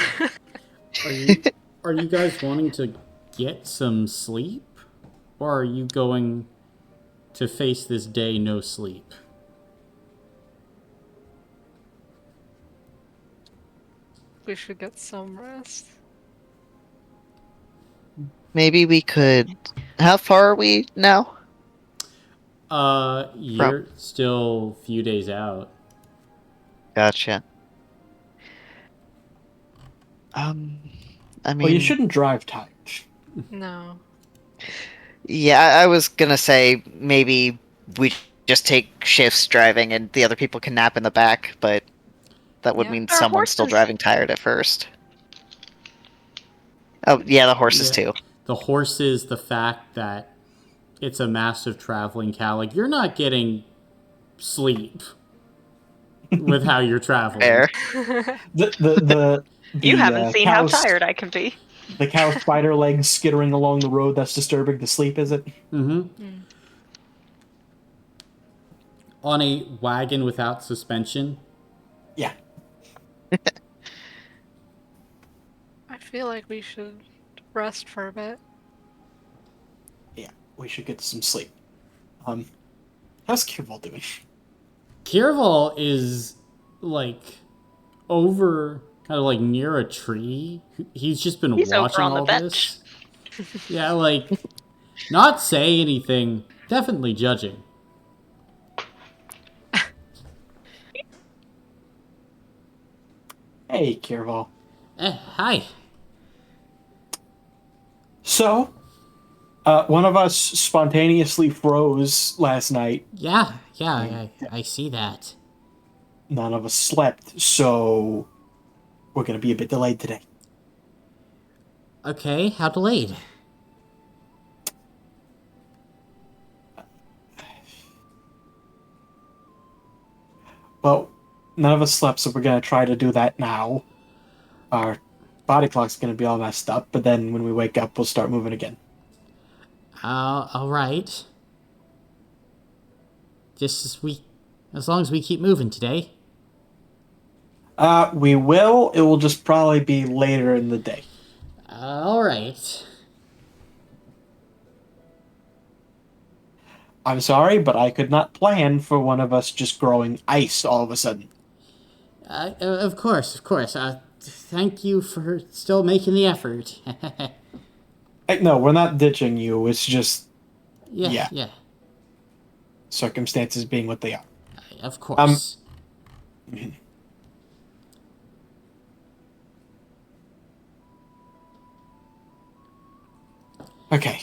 Are you guys wanting to get some sleep, or are you going to face this day no sleep? we should get some rest. Maybe we could. How far are we now from? You're still a few days out. Gotcha. Um, I Well, you mean, shouldn't drive tired. No. yeah, I was gonna say maybe we just take shifts driving and the other people can nap in the back, but that would Yeah. mean Our someone's still horses. driving tired at first. Oh, yeah, the horses Yeah. too. The horses, the fact that it's a massive traveling cow, like you're not getting sleep with how you're traveling. Fair. You haven't seen how cows tired I can be. the cow spider legs skittering along the road that's disturbing the sleep, is it? Mm-hmm. Hmm. On a wagon without suspension. Yeah. I feel like we should rest for a bit. Yeah. We should get some sleep. Um how's Kirval doing? Kirval is like over kind of like near a tree. He's just been He's over watching on the all bench. this. Yeah, like not saying anything, definitely judging. Hey, Kirval. Hi. So, one of us spontaneously froze last night. Yeah, And I see that. none of us slept, so we're gonna be a bit delayed today. Okay, how delayed? Well, none of us slept, so we're gonna try to do that now. Our body clock's gonna be all messed up, but then when we wake up, we'll start moving again. All right. Just as long as we keep moving today. We will. It will just probably be later in the day. All right. I'm sorry, but I could not plan for one of us just growing ice all of a sudden. Of course, of course. Thank you for still making the effort. No, we're not ditching you. It's just, Yeah, yeah, yeah, circumstances being what they are. of Um, course. Okay.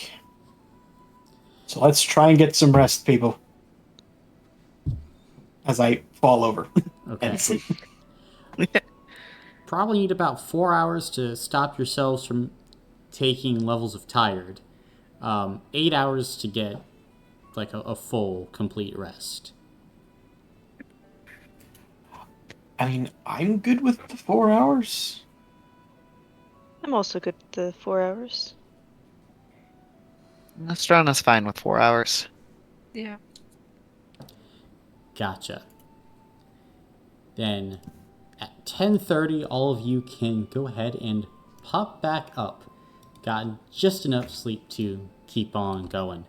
So let's try and get some rest, people. As I fall over Okay. and sleep. Probably need about 4 hours to stop yourselves from taking levels of tired. 8 hours to get like a full, complete rest. I mean, I'm good with the 4 hours. I'm also good with the 4 hours. Nostrana's fine with 4 hours. Yeah. Gotcha. Then at 10:30, all of you can go ahead and pop back up. Gotten just enough sleep to keep on going.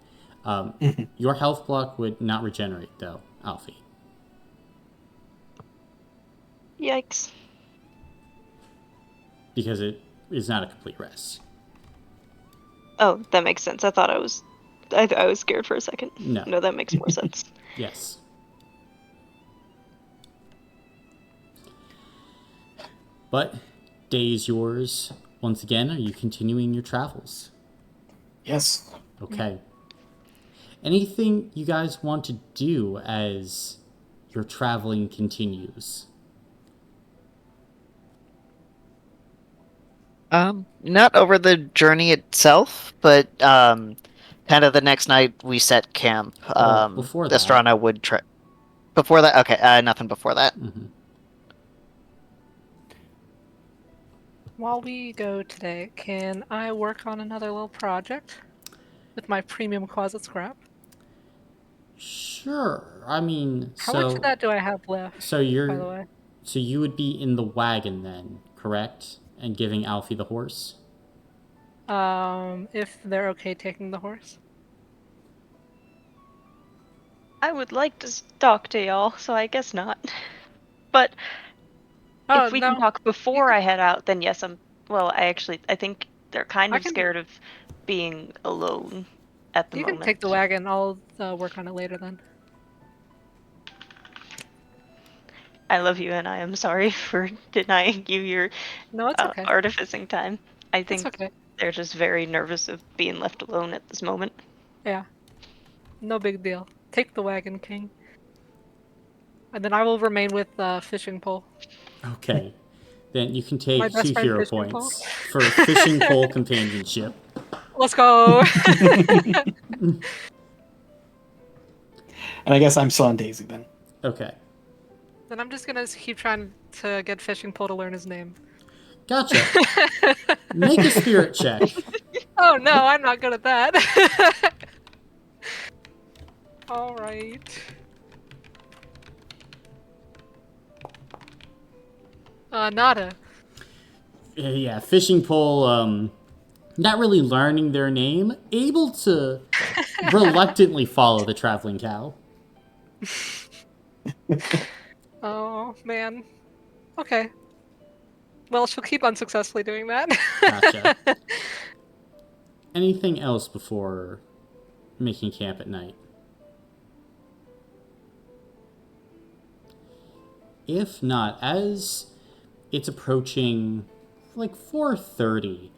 Your health block would not regenerate though, Alphie. Yikes. Because it is not a complete rest. Oh, that makes sense. I thought I was I was scared for a second. No. No, that makes more sense. Yes. But day is yours. Once again, are you continuing your travels? Yes. Okay. Anything you guys want to do as your traveling continues? Not over the journey itself, but kind of the next night we set camp. Oh, before that. Estrana would try. Before that, okay, nothing before that. Mm-hmm. While we go today, can I work on another little project with my premium closet scrap? Sure. I mean, How much of that do I have left, so by the way? so you would be in the wagon then, correct? And giving Alfie the horse? If they're okay taking the horse. I would like to talk to y'all, so I guess not. But Oh, if we no. can talk before I head out, then yes, well, I think they're kind I of can- scared of being alone at the You moment. can take the wagon. I'll work on it later then. I love you, and I am sorry for denying you your No, it's okay. artificing time. I It's think okay. they're just very nervous of being left alone at this moment. Yeah, no big deal. Take the wagon, King. And then I will remain with the fishing pole. Okay. Then you can My take best 2 friend hero fishing pole. points for fishing pole companionship. Let's go. And I guess I'm still on Daisy then. Okay. Then I'm just gonna keep trying to get fishing pole to learn his name. Gotcha. Make a spirit check. Oh no, I'm not good at that. All right. Nada. Yeah, fishing pole, not really learning their name, able to reluctantly follow the traveling cow. Oh man. Okay. Well, she'll keep unsuccessfully doing that. Gotcha. Anything else before making camp at night? If not, as it's approaching like 4:30,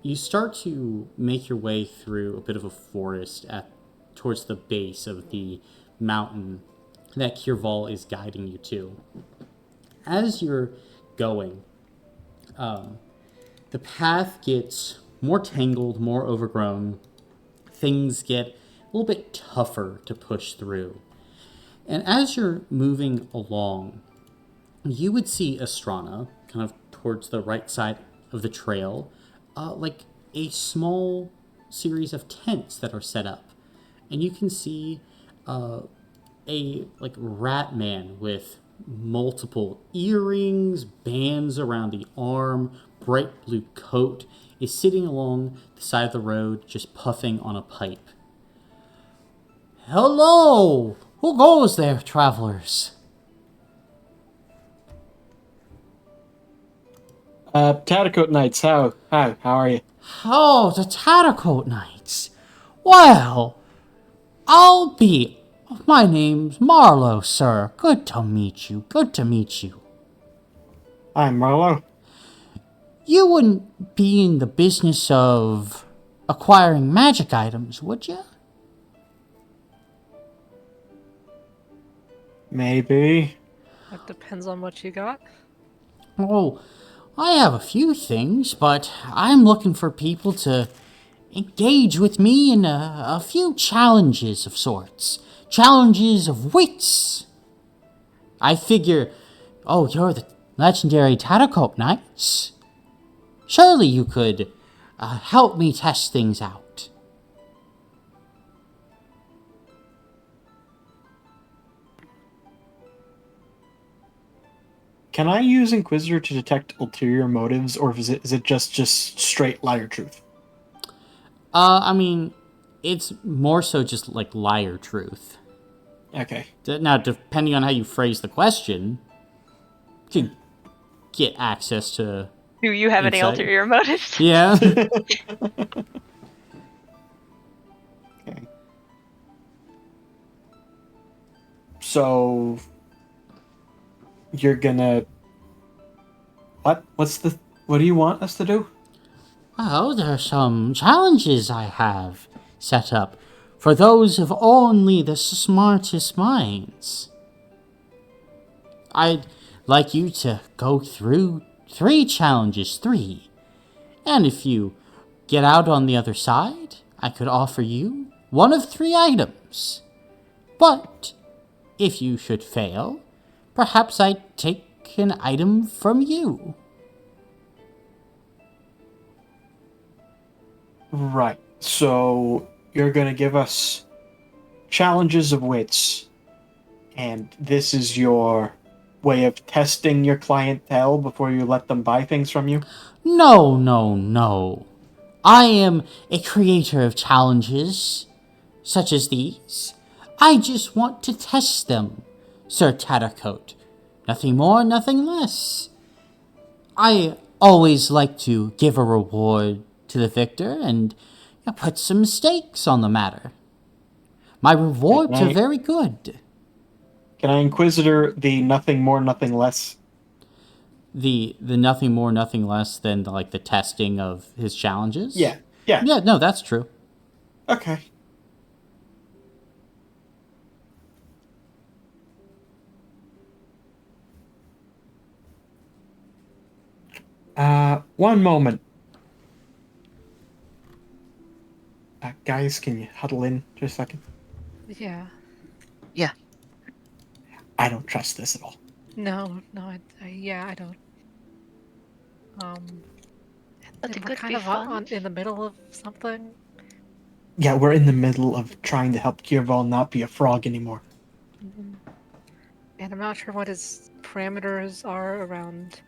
you start to make your way through a bit of a forest towards the base of the mountain that Kirval is guiding you to. As you're going, the path gets more tangled, more overgrown. Things get a little bit tougher to push through. And as you're moving along, you would see Astrana kind of towards the right side of the trail, like a small series of tents that are set up. And you can see a like rat man with multiple earrings, bands around the arm, bright blue coat, is sitting along the side of the road just puffing on a pipe. Hello! Who goes there, travelers? Tattercoat Knights, how are you? Oh, the Tattercoat Knights. Well, I'll be. My name's Marlowe, sir. Good to meet you. Good to meet you. I'm Marlo. You wouldn't be in the business of acquiring magic items, would you? Maybe. That depends on what you got. Oh, I have a few things, but I'm looking for people to engage with me in a few challenges of sorts. Challenges of wits. I figure, oh, you're the legendary Tattercoat Knights. Surely you could help me test things out. Can I use Inquisitor to detect ulterior motives, or is it just straight liar truth? I mean, it's more so just like liar truth. Okay. Now, depending on how you phrase the question, you could get access to Do you have any insight. ulterior motives? Yeah. Okay. So you're gonna what? What do you want us to do? Well, there's some challenges I have set up for those of only the smartest minds. I'd like you to go through 3 challenges, 3. And if you get out on the other side, I could offer you one of 3 items. But if you should fail, perhaps I'd take an item from you. Right. So you're gonna give us challenges of wits, and this is your way of testing your clientele before you let them buy things from you? No, no, no. I am a creator of challenges, such as these. I just want to test them, Sir Tattercoat. Nothing more, nothing less. I always like to give a reward to the victor and put some stakes on the matter. My rewards are I, very good. Can I Inquisitor the nothing more, nothing less? The nothing more, nothing less than like the testing of his challenges. Yeah. Yeah. Yeah, no, that's true. Okay. One moment. Guys, can you huddle in just a second? Yeah. Yeah. I don't trust this at all. No, yeah, I don't. But it And we're could kind be of fun. in the middle of something. Yeah, we're in the middle of trying to help Kirval not be a frog anymore. Mhm. And I'm not sure what his parameters are around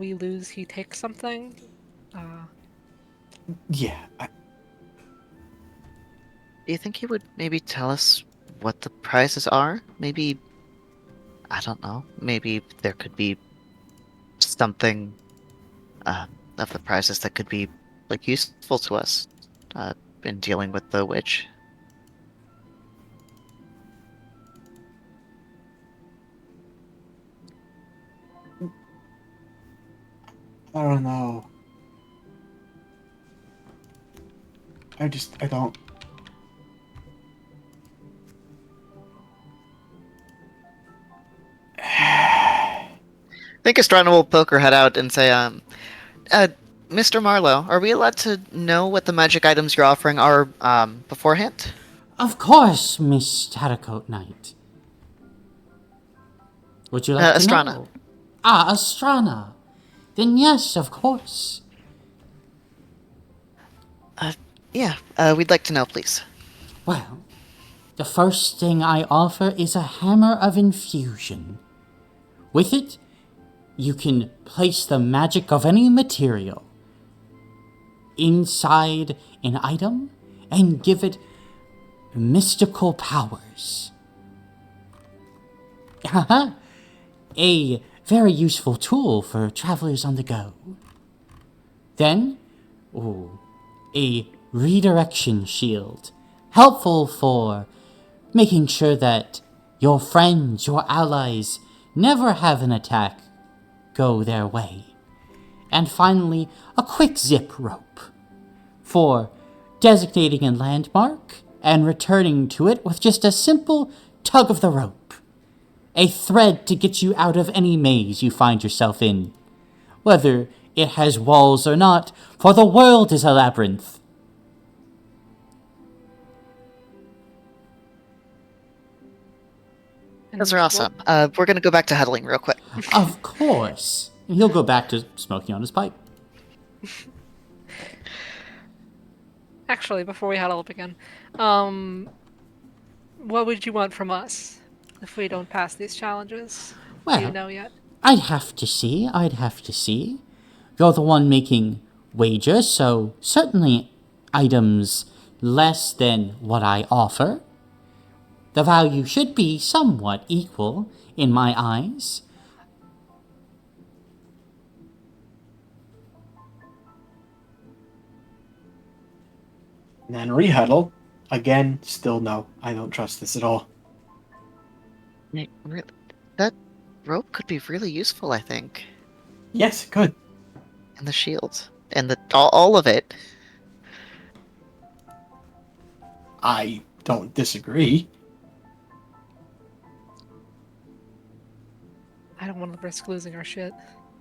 we lose, he takes something. Uh, Yeah, Do you think he would maybe tell us what the prizes are? Maybe, I don't know. Maybe there could be something of the prizes that could be like useful to us uh, in dealing with the witch. I don't know. I don't. I think Estrana will poke her head out and say, uh, Mr. Marlowe, are we allowed to know what the magic items you're offering are beforehand? Of course, Miss Tattercoat Knight. Would you like to Estrana. know? Ah, Astrana. Then yes, of course. Uh, yeah, we'd like to know, please. Well, the first thing I offer is a hammer of infusion. With it, you can place the magic of any material inside an item and give it mystical powers. Haha, a very useful tool for travelers on the go. Then, a redirection shield, helpful for making sure that your friends, your allies, never have an attack go their way. And finally, a quick zip rope for designating a landmark and returning to it with just a simple tug of the rope. A thread to get you out of any maze you find yourself in, whether it has walls or not, for the world is a labyrinth. Those and are well, awesome. We're gonna go back to huddling real quick. Of course. And he'll go back to smoking on his pipe. actually, before we huddle up again, um, what would you want from us if we don't pass these challenges? Do you Well, know yet? I'd have to see. I'd have to see. You're the one making wages, so certainly items less than what I offer. The value should be somewhat equal in my eyes. And then rehuddle. Again, still no. I don't trust this at all. That rope could be really useful, I think. Yes, good. And the shield. And all of it. I don't disagree. I don't want to risk losing our shit.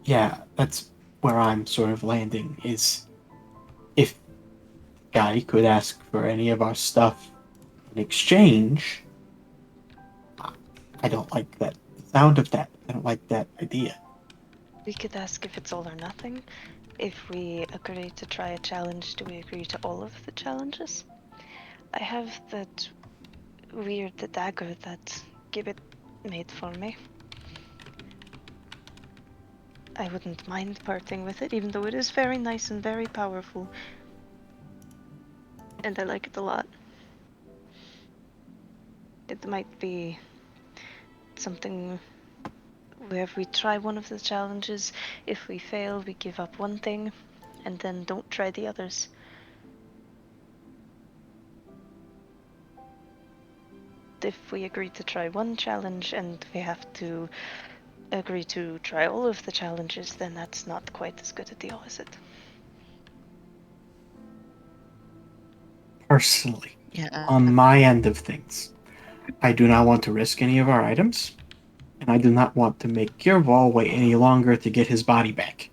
Yeah, that's where I'm sort of landing is if Guy could ask for any of our stuff in exchange, I don't like that the sound of that. I don't like that idea. We could ask if it's all or nothing. If we agree to try a challenge, do we agree to all of the challenges? I have that weird dagger that Gibbet made for me. I wouldn't mind parting with it, even though it is very nice and very powerful. And I like it a lot. It might be something where we try one of the challenges. If we fail, we give up one thing, and then don't try the others. if we agree to try one challenge and we have to agree to try all of the challenges, then that's not quite as good a deal, is it? Personally, Yeah. on my end of things, I do not want to risk any of our items, and I do not want to make Kirval wait any longer to get his body back.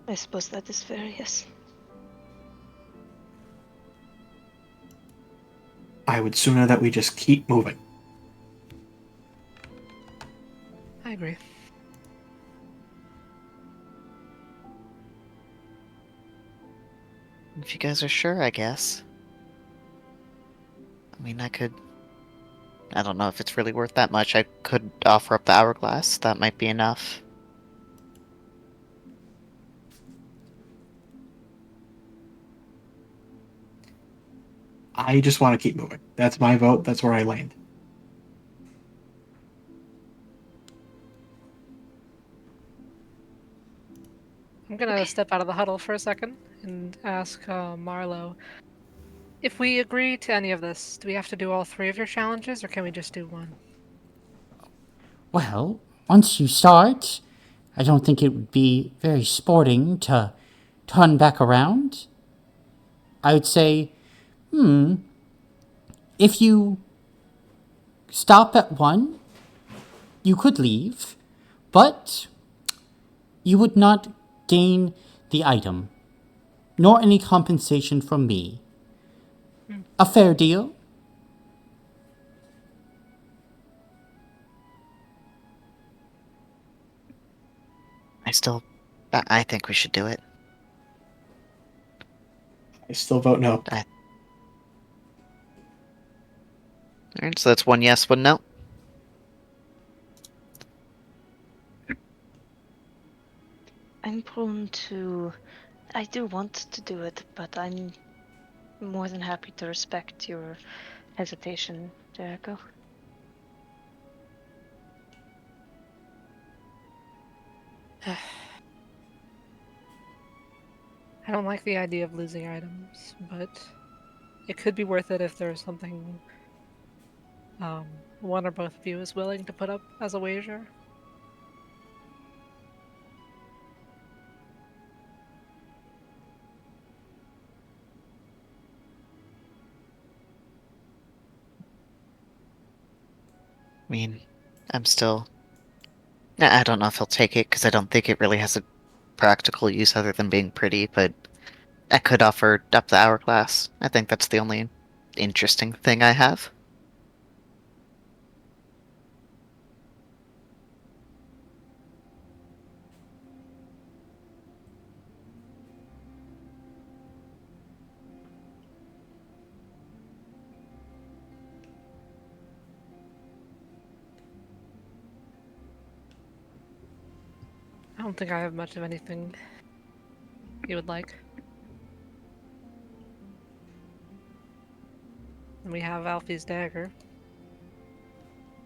I suppose that is fair, yes. I would sooner that we just keep moving. I agree. If you guys are sure, I guess. I mean, I don't know if it's really worth that much. I could offer up the hourglass. That might be enough. I just want to keep moving. That's my vote. That's where I land. I'm gonna step out of the huddle for a second and ask Marlo, if we agree to any of this, do we have to do all 3 of your challenges, or can we just do one? Well, once you start, I don't think it would be very sporting to turn back around. I would say, if you stop at one, you could leave, but you would not gain the item, nor any compensation from me. A fair deal? I think we should do it. I still vote no. Alright, so that's 1 yes, 1 no. I'm prone to. I do want to do it, but I'm more than happy to respect your hesitation, Jericho. I don't like the idea of losing items, but it could be worth it if there's something one or both of you is willing to put up as a wager. I mean, I don't know if he'll take it, because I don't think it really has a practical use other than being pretty, but I could offer up the hourglass. I think that's the only interesting thing I have. I don't think I have much of anything you would like. And we have Alfie's dagger.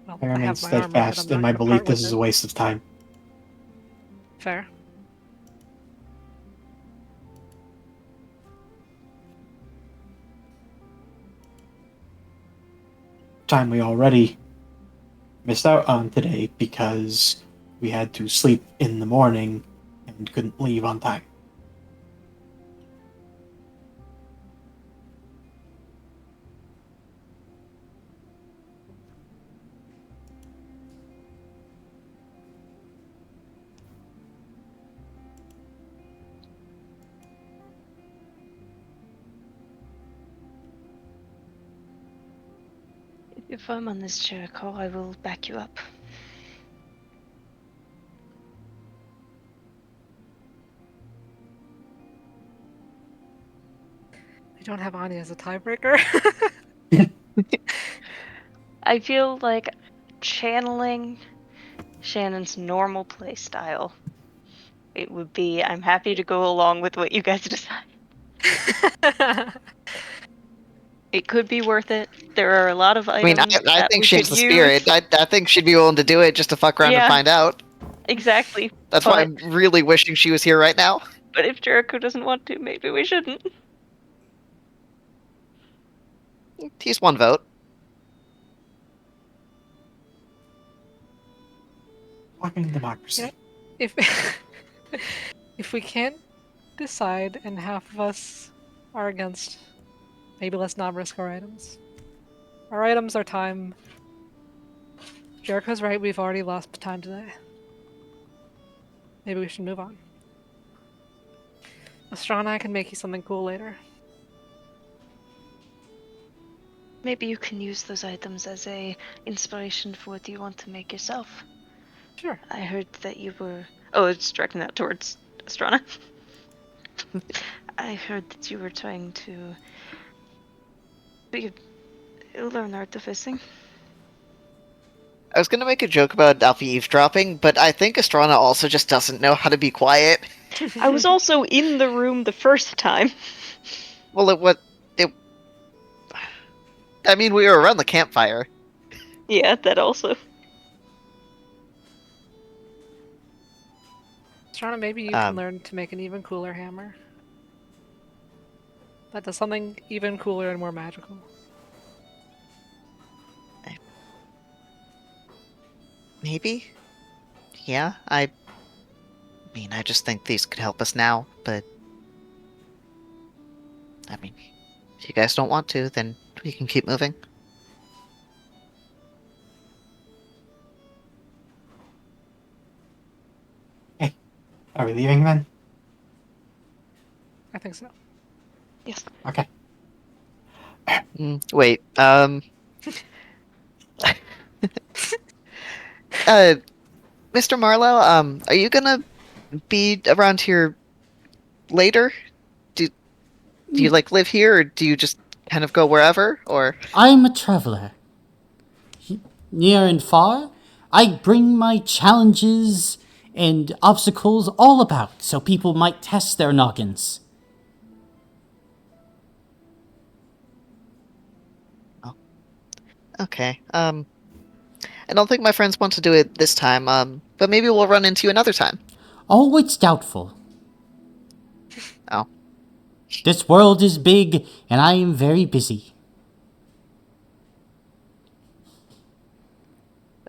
Well, I I remain have my armor, but I'm steadfast in not my going to belief part this with is it. a waste of time. Fair. Time we already missed out on today because we had to sleep in the morning and couldn't leave on time. If I'm on this Jericho, I will back you up. We don't have Anya as a tiebreaker. I feel like channeling Shannon's normal playstyle. It would be, I'm happy to go along with what you guys decide. It could be worth it. There are a lot of I mean, items I that think we she could has the spirit. use. I think she'd be willing to do it just to fuck around and Yeah, find out. exactly. That's why I'm really wishing she was here right now. But if Jericho doesn't want to, maybe we shouldn't. He's one vote. Fucking democracy. Yeah. If if we can't decide and half of us are against, maybe let's not risk our items. Our items are time. Jericho's right, we've already lost time today. Maybe we should move on. Estrana, I can make you something cool later. Maybe you can use those items as a inspiration for what you want to make yourself. Sure. I heard that you were... Oh, it's directing that towards Estrana. I heard that you were trying to learn artificing. I was gonna make a joke about Alfie eavesdropping, but I think Estrana also just doesn't know how to be quiet. I was also in the room the first time. Well, I mean, we were around the campfire. Yeah, that also. Estrana, maybe you can learn to make an even cooler hammer. That does something even cooler and more magical. Maybe? Yeah, I mean, I just think these could help us now, but... I mean, if you guys don't want to, then we can keep moving. Hey, are we leaving then? I think so. Yes. Okay. Wait, Mr. Marlowe, are you gonna be around here later? Do you like live here, or do you just kind of go wherever, or? I am a traveler. Near and far, I bring my challenges and obstacles all about so people might test their noggins. Oh, okay. I don't think my friends want to do it this time, but maybe we'll run into you another time. Oh, it's doubtful. Oh, This world is big, and I am very busy.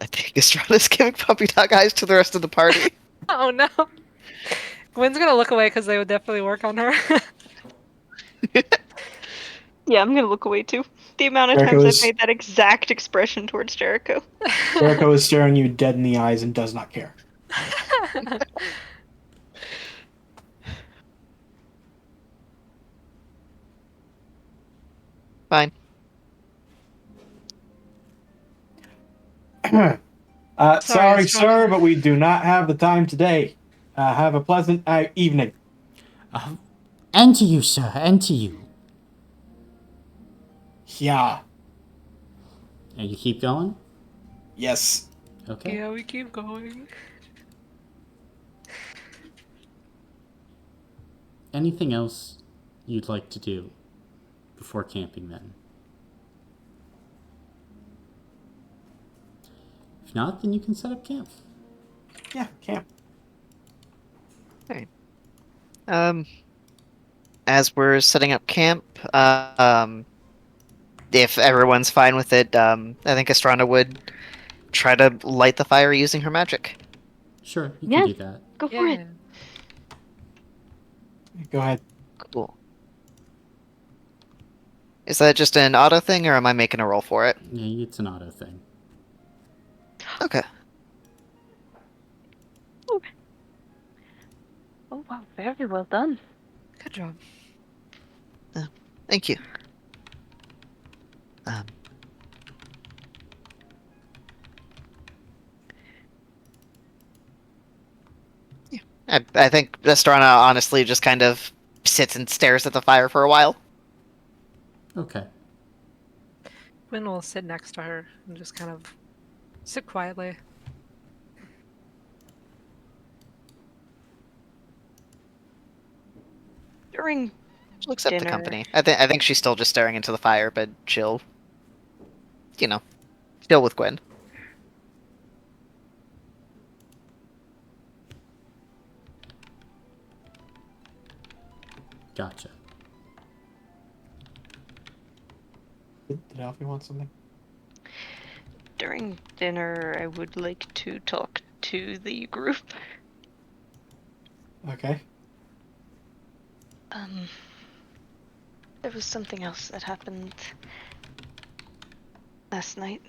I think Estrada's giving puppy dog eyes to the rest of the party. Oh no! Gwen's gonna look away because they would definitely work on her. Yeah, I'm gonna look away too. The amount of Jericho times I've is- made that exact expression towards Jericho. Jericho is staring you dead in the eyes and does not care. Fine. Sorry, Estrana. sir, but we do not have the time today. Have a pleasant evening. And to you, sir, and to you. Yeah. And you keep going? Yes. Okay. Yeah, we keep going. Anything else you'd like to do before camping then? If not, then you can set up camp. Yeah, camp. Okay. As we're setting up camp, if everyone's fine with it, I think Estrana would try to light the fire using her magic. Sure, you Yeah. can do that. Go for Yeah. it. Go ahead. Cool. Is that just an auto thing, or am I making a roll for it? Yeah, it's an auto thing. Okay. Oh wow, very well done. Good job. Thank you. Um, yeah. I think Estrana honestly just kind of sits and stares at the fire for a while. Okay. Gwen will sit next to her and just kind of sit quietly. During She'll accept the dinner. company. I think she's still just staring into the fire, but she'll, chill with Gwen. Gotcha. Did Alfie want something? During dinner, I would like to talk to the group. Okay. There was something else that happened last night.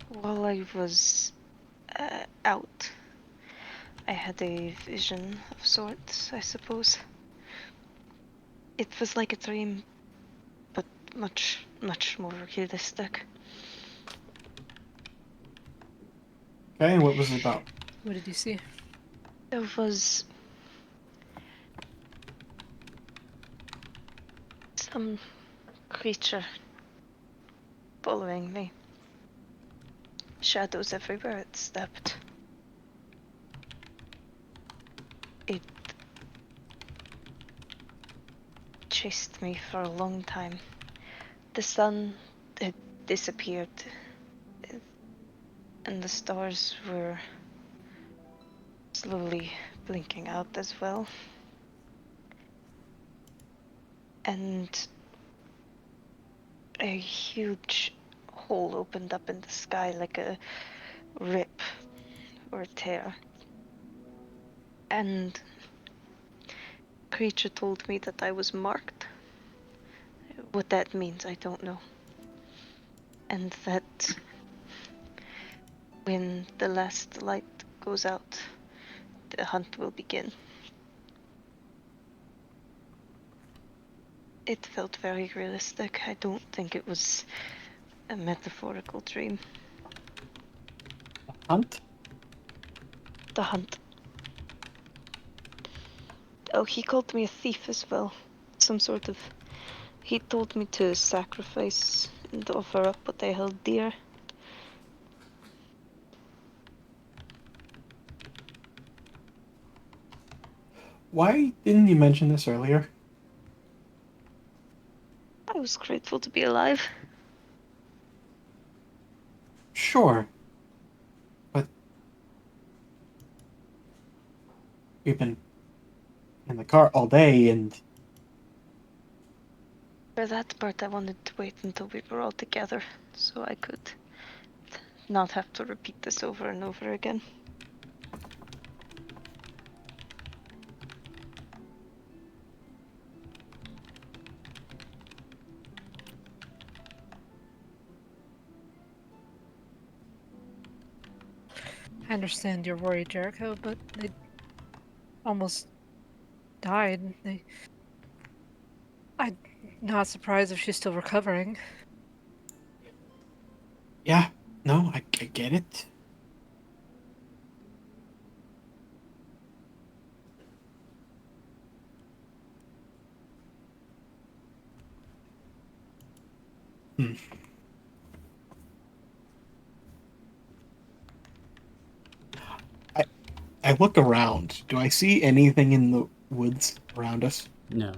While I was out, I had a vision of sorts, I suppose. It was like a dream, but much, much more realistic. Okay, and what was it about? What did you see? There was some creature following me. Shadows everywhere it stepped. It chased me for a long time. The sun had disappeared, and the stars were slowly blinking out as well. And a huge hole opened up in the sky like a rip or a tear. And creature told me that I was marked. What that means, I don't know. And that when the last light goes out, the hunt will begin. It felt very realistic. I don't think it was a metaphorical dream. Hunt? The hunt. Oh, he called me a thief as well. Some sort of... He told me to sacrifice and offer up what I held dear. Why didn't you mention this earlier? I was grateful to be alive. Sure. But we've been in the car all day and For that part, I wanted to wait until we were all together, so I could not have to repeat this over and over again. I understand you're worried, Jericho, but they almost died. I'm not surprised if she's still recovering. yeah, no, I get it. Hmm. I I look around. Do I see anything in the woods around us? No.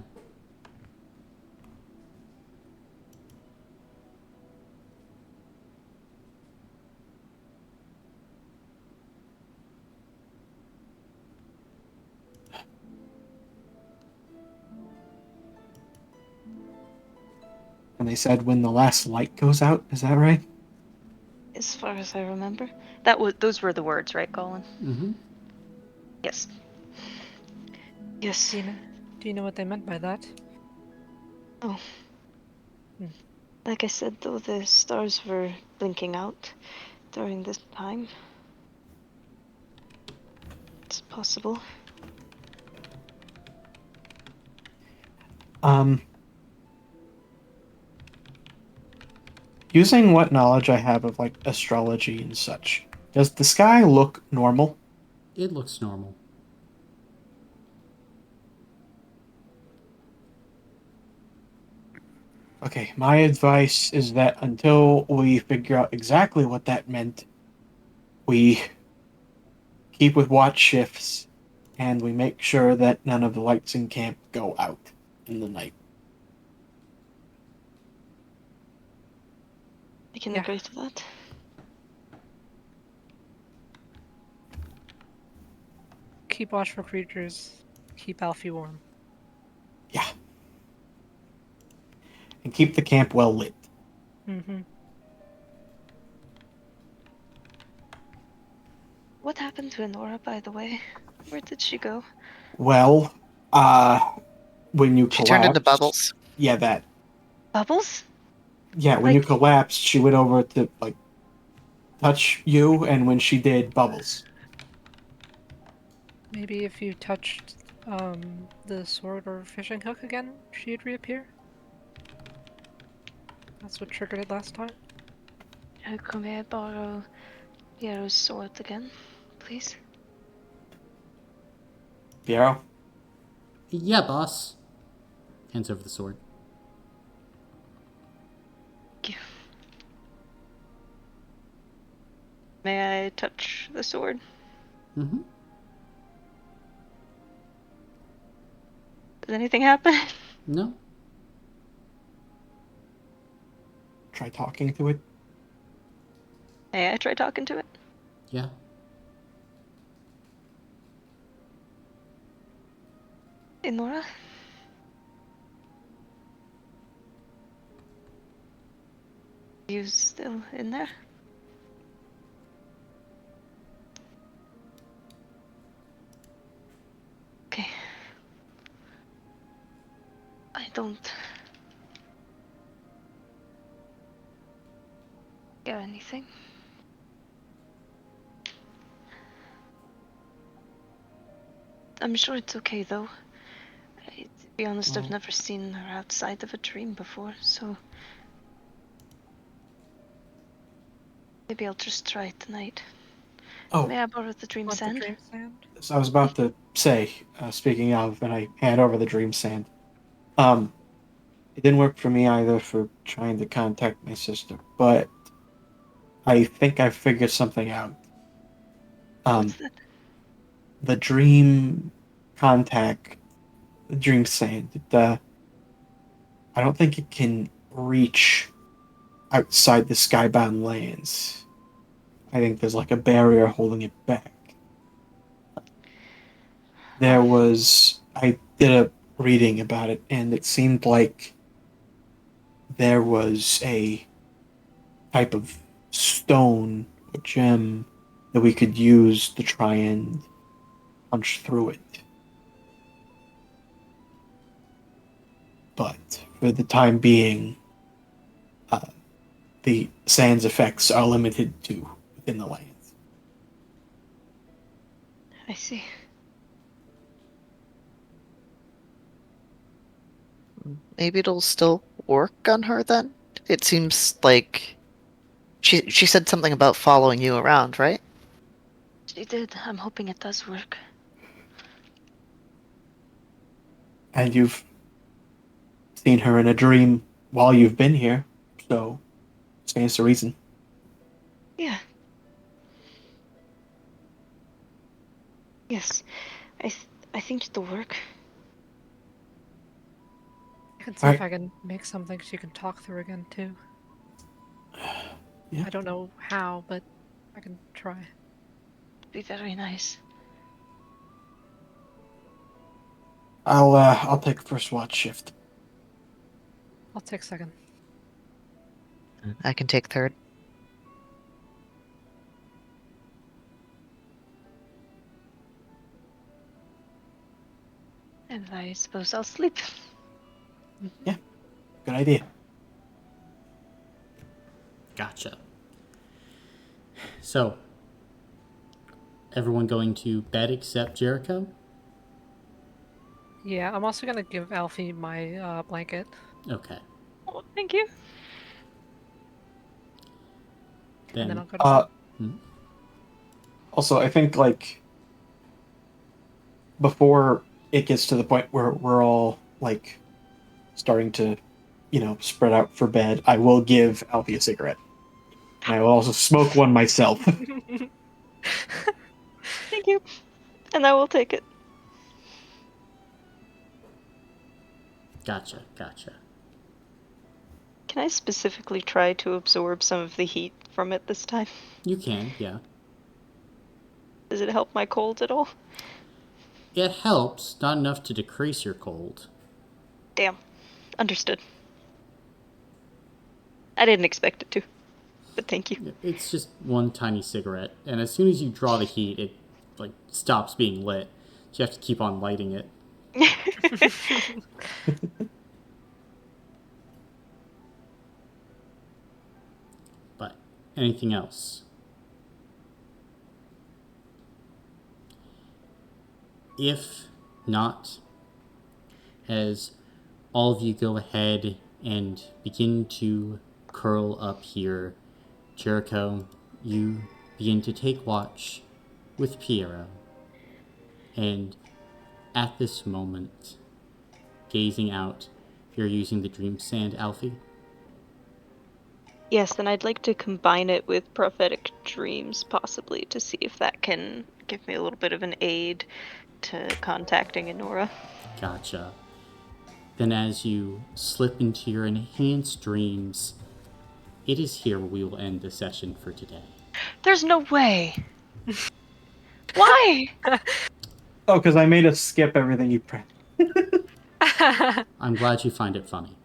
And they said when the last light goes out, is that right? As far as I remember. Those were the words, right, Colin? Mm-hmm. Yes. Yes. Do you know what they meant by that? Oh. Hmm. Like I said, though, the stars were blinking out during this time. It's possible. Um Using what knowledge I have of like astrology and such, does the sky look normal? It looks normal. Okay, my advice is that until we figure out exactly what that meant, we keep with watch shifts and we make sure that none of the lights in camp go out in the night. I can Yeah. agree to that. Keep watch for creatures. Keep Alfie warm. Yeah. and keep the camp well lit. Mm-hmm. What happened to Enora, by the way? Where did she go? Well, when you She turned into collapsed, bubbles. yeah, that. Bubbles? Yeah, when you Like, collapsed, she went over to like touch you, and when she did, bubbles. Maybe if you touched the sword or fishing hook again, she'd reappear. That's what triggered it last time. can I borrow Piero's sword again, please? Piero? Yeah, boss. Hands over the sword. Thank you. May I touch the sword? Mm-hmm. Does anything happen? No. Try talking to it. May I try talking to it? Yeah. Enora? You still in there? Okay. I don't get anything. I'm sure it's okay though. To be honest, I've Well, never seen her outside of a dream before, so maybe I'll just try it tonight. oh, May I borrow the dream Want the sand? dream sand? so I was about to say, speaking of, and I hand over the dream sand. Um, it didn't work for me either for trying to contact my sister, but I think I figured something out. What's Um, that? the dream contact, the dream sand. I don't think it can reach outside the skybound lands. I think there's like a barrier holding it back. There Huh. was I did a reading about it, and it seemed like there was a type of stone or gem that we could use to try and punch through it. But for the time being, uh, the sand's effects are limited to within the lands. I see. Maybe it'll still work on her then? It seems like she said something about following you around, right? She did. I'm hoping it does work. And you've seen her in a dream while you've been here, so stands to reason. Yeah. Yes. I think it'll work. I can see All if right. I can make something she can talk through again too. Yeah. I don't know how, but I can try. Be very nice. I'll take first watch shift. I'll take second. I can take third. And I suppose I'll sleep. Yeah, good idea. Gotcha. So, everyone going to bed except Jericho? Yeah, I'm also gonna give Alfie my blanket. Okay. Oh, thank you. And then Then, I'll go to bed. hmm? Also, I think like before it gets to the point where we're all like starting to, spread out for bed, I will give Alfie a cigarette, and I will also smoke one myself. Thank you. And I will take it. Gotcha. Can I specifically try to absorb some of the heat from it this time? You can, yeah. Does it help my cold at all? It helps, not enough to decrease your cold. Damn. Understood. I didn't expect it to, but thank you. It's just one tiny cigarette, and as soon as you draw the heat, it like stops being lit. So you have to keep on lighting it. But anything else? If not, as all of you go ahead and begin to curl up here, Jericho, you begin to take watch with Piero. And at this moment, gazing out, you're using the dream sand, Alphie? Yes, and I'd like to combine it with prophetic dreams, possibly, to see if that can give me a little bit of an aid to contacting Enora. Gotcha. Then as you slip into your enhanced dreams, it is here where we will end the session for today. There's no way! Why? Oh, because I made us skip everything you pressed. I'm glad you find it funny.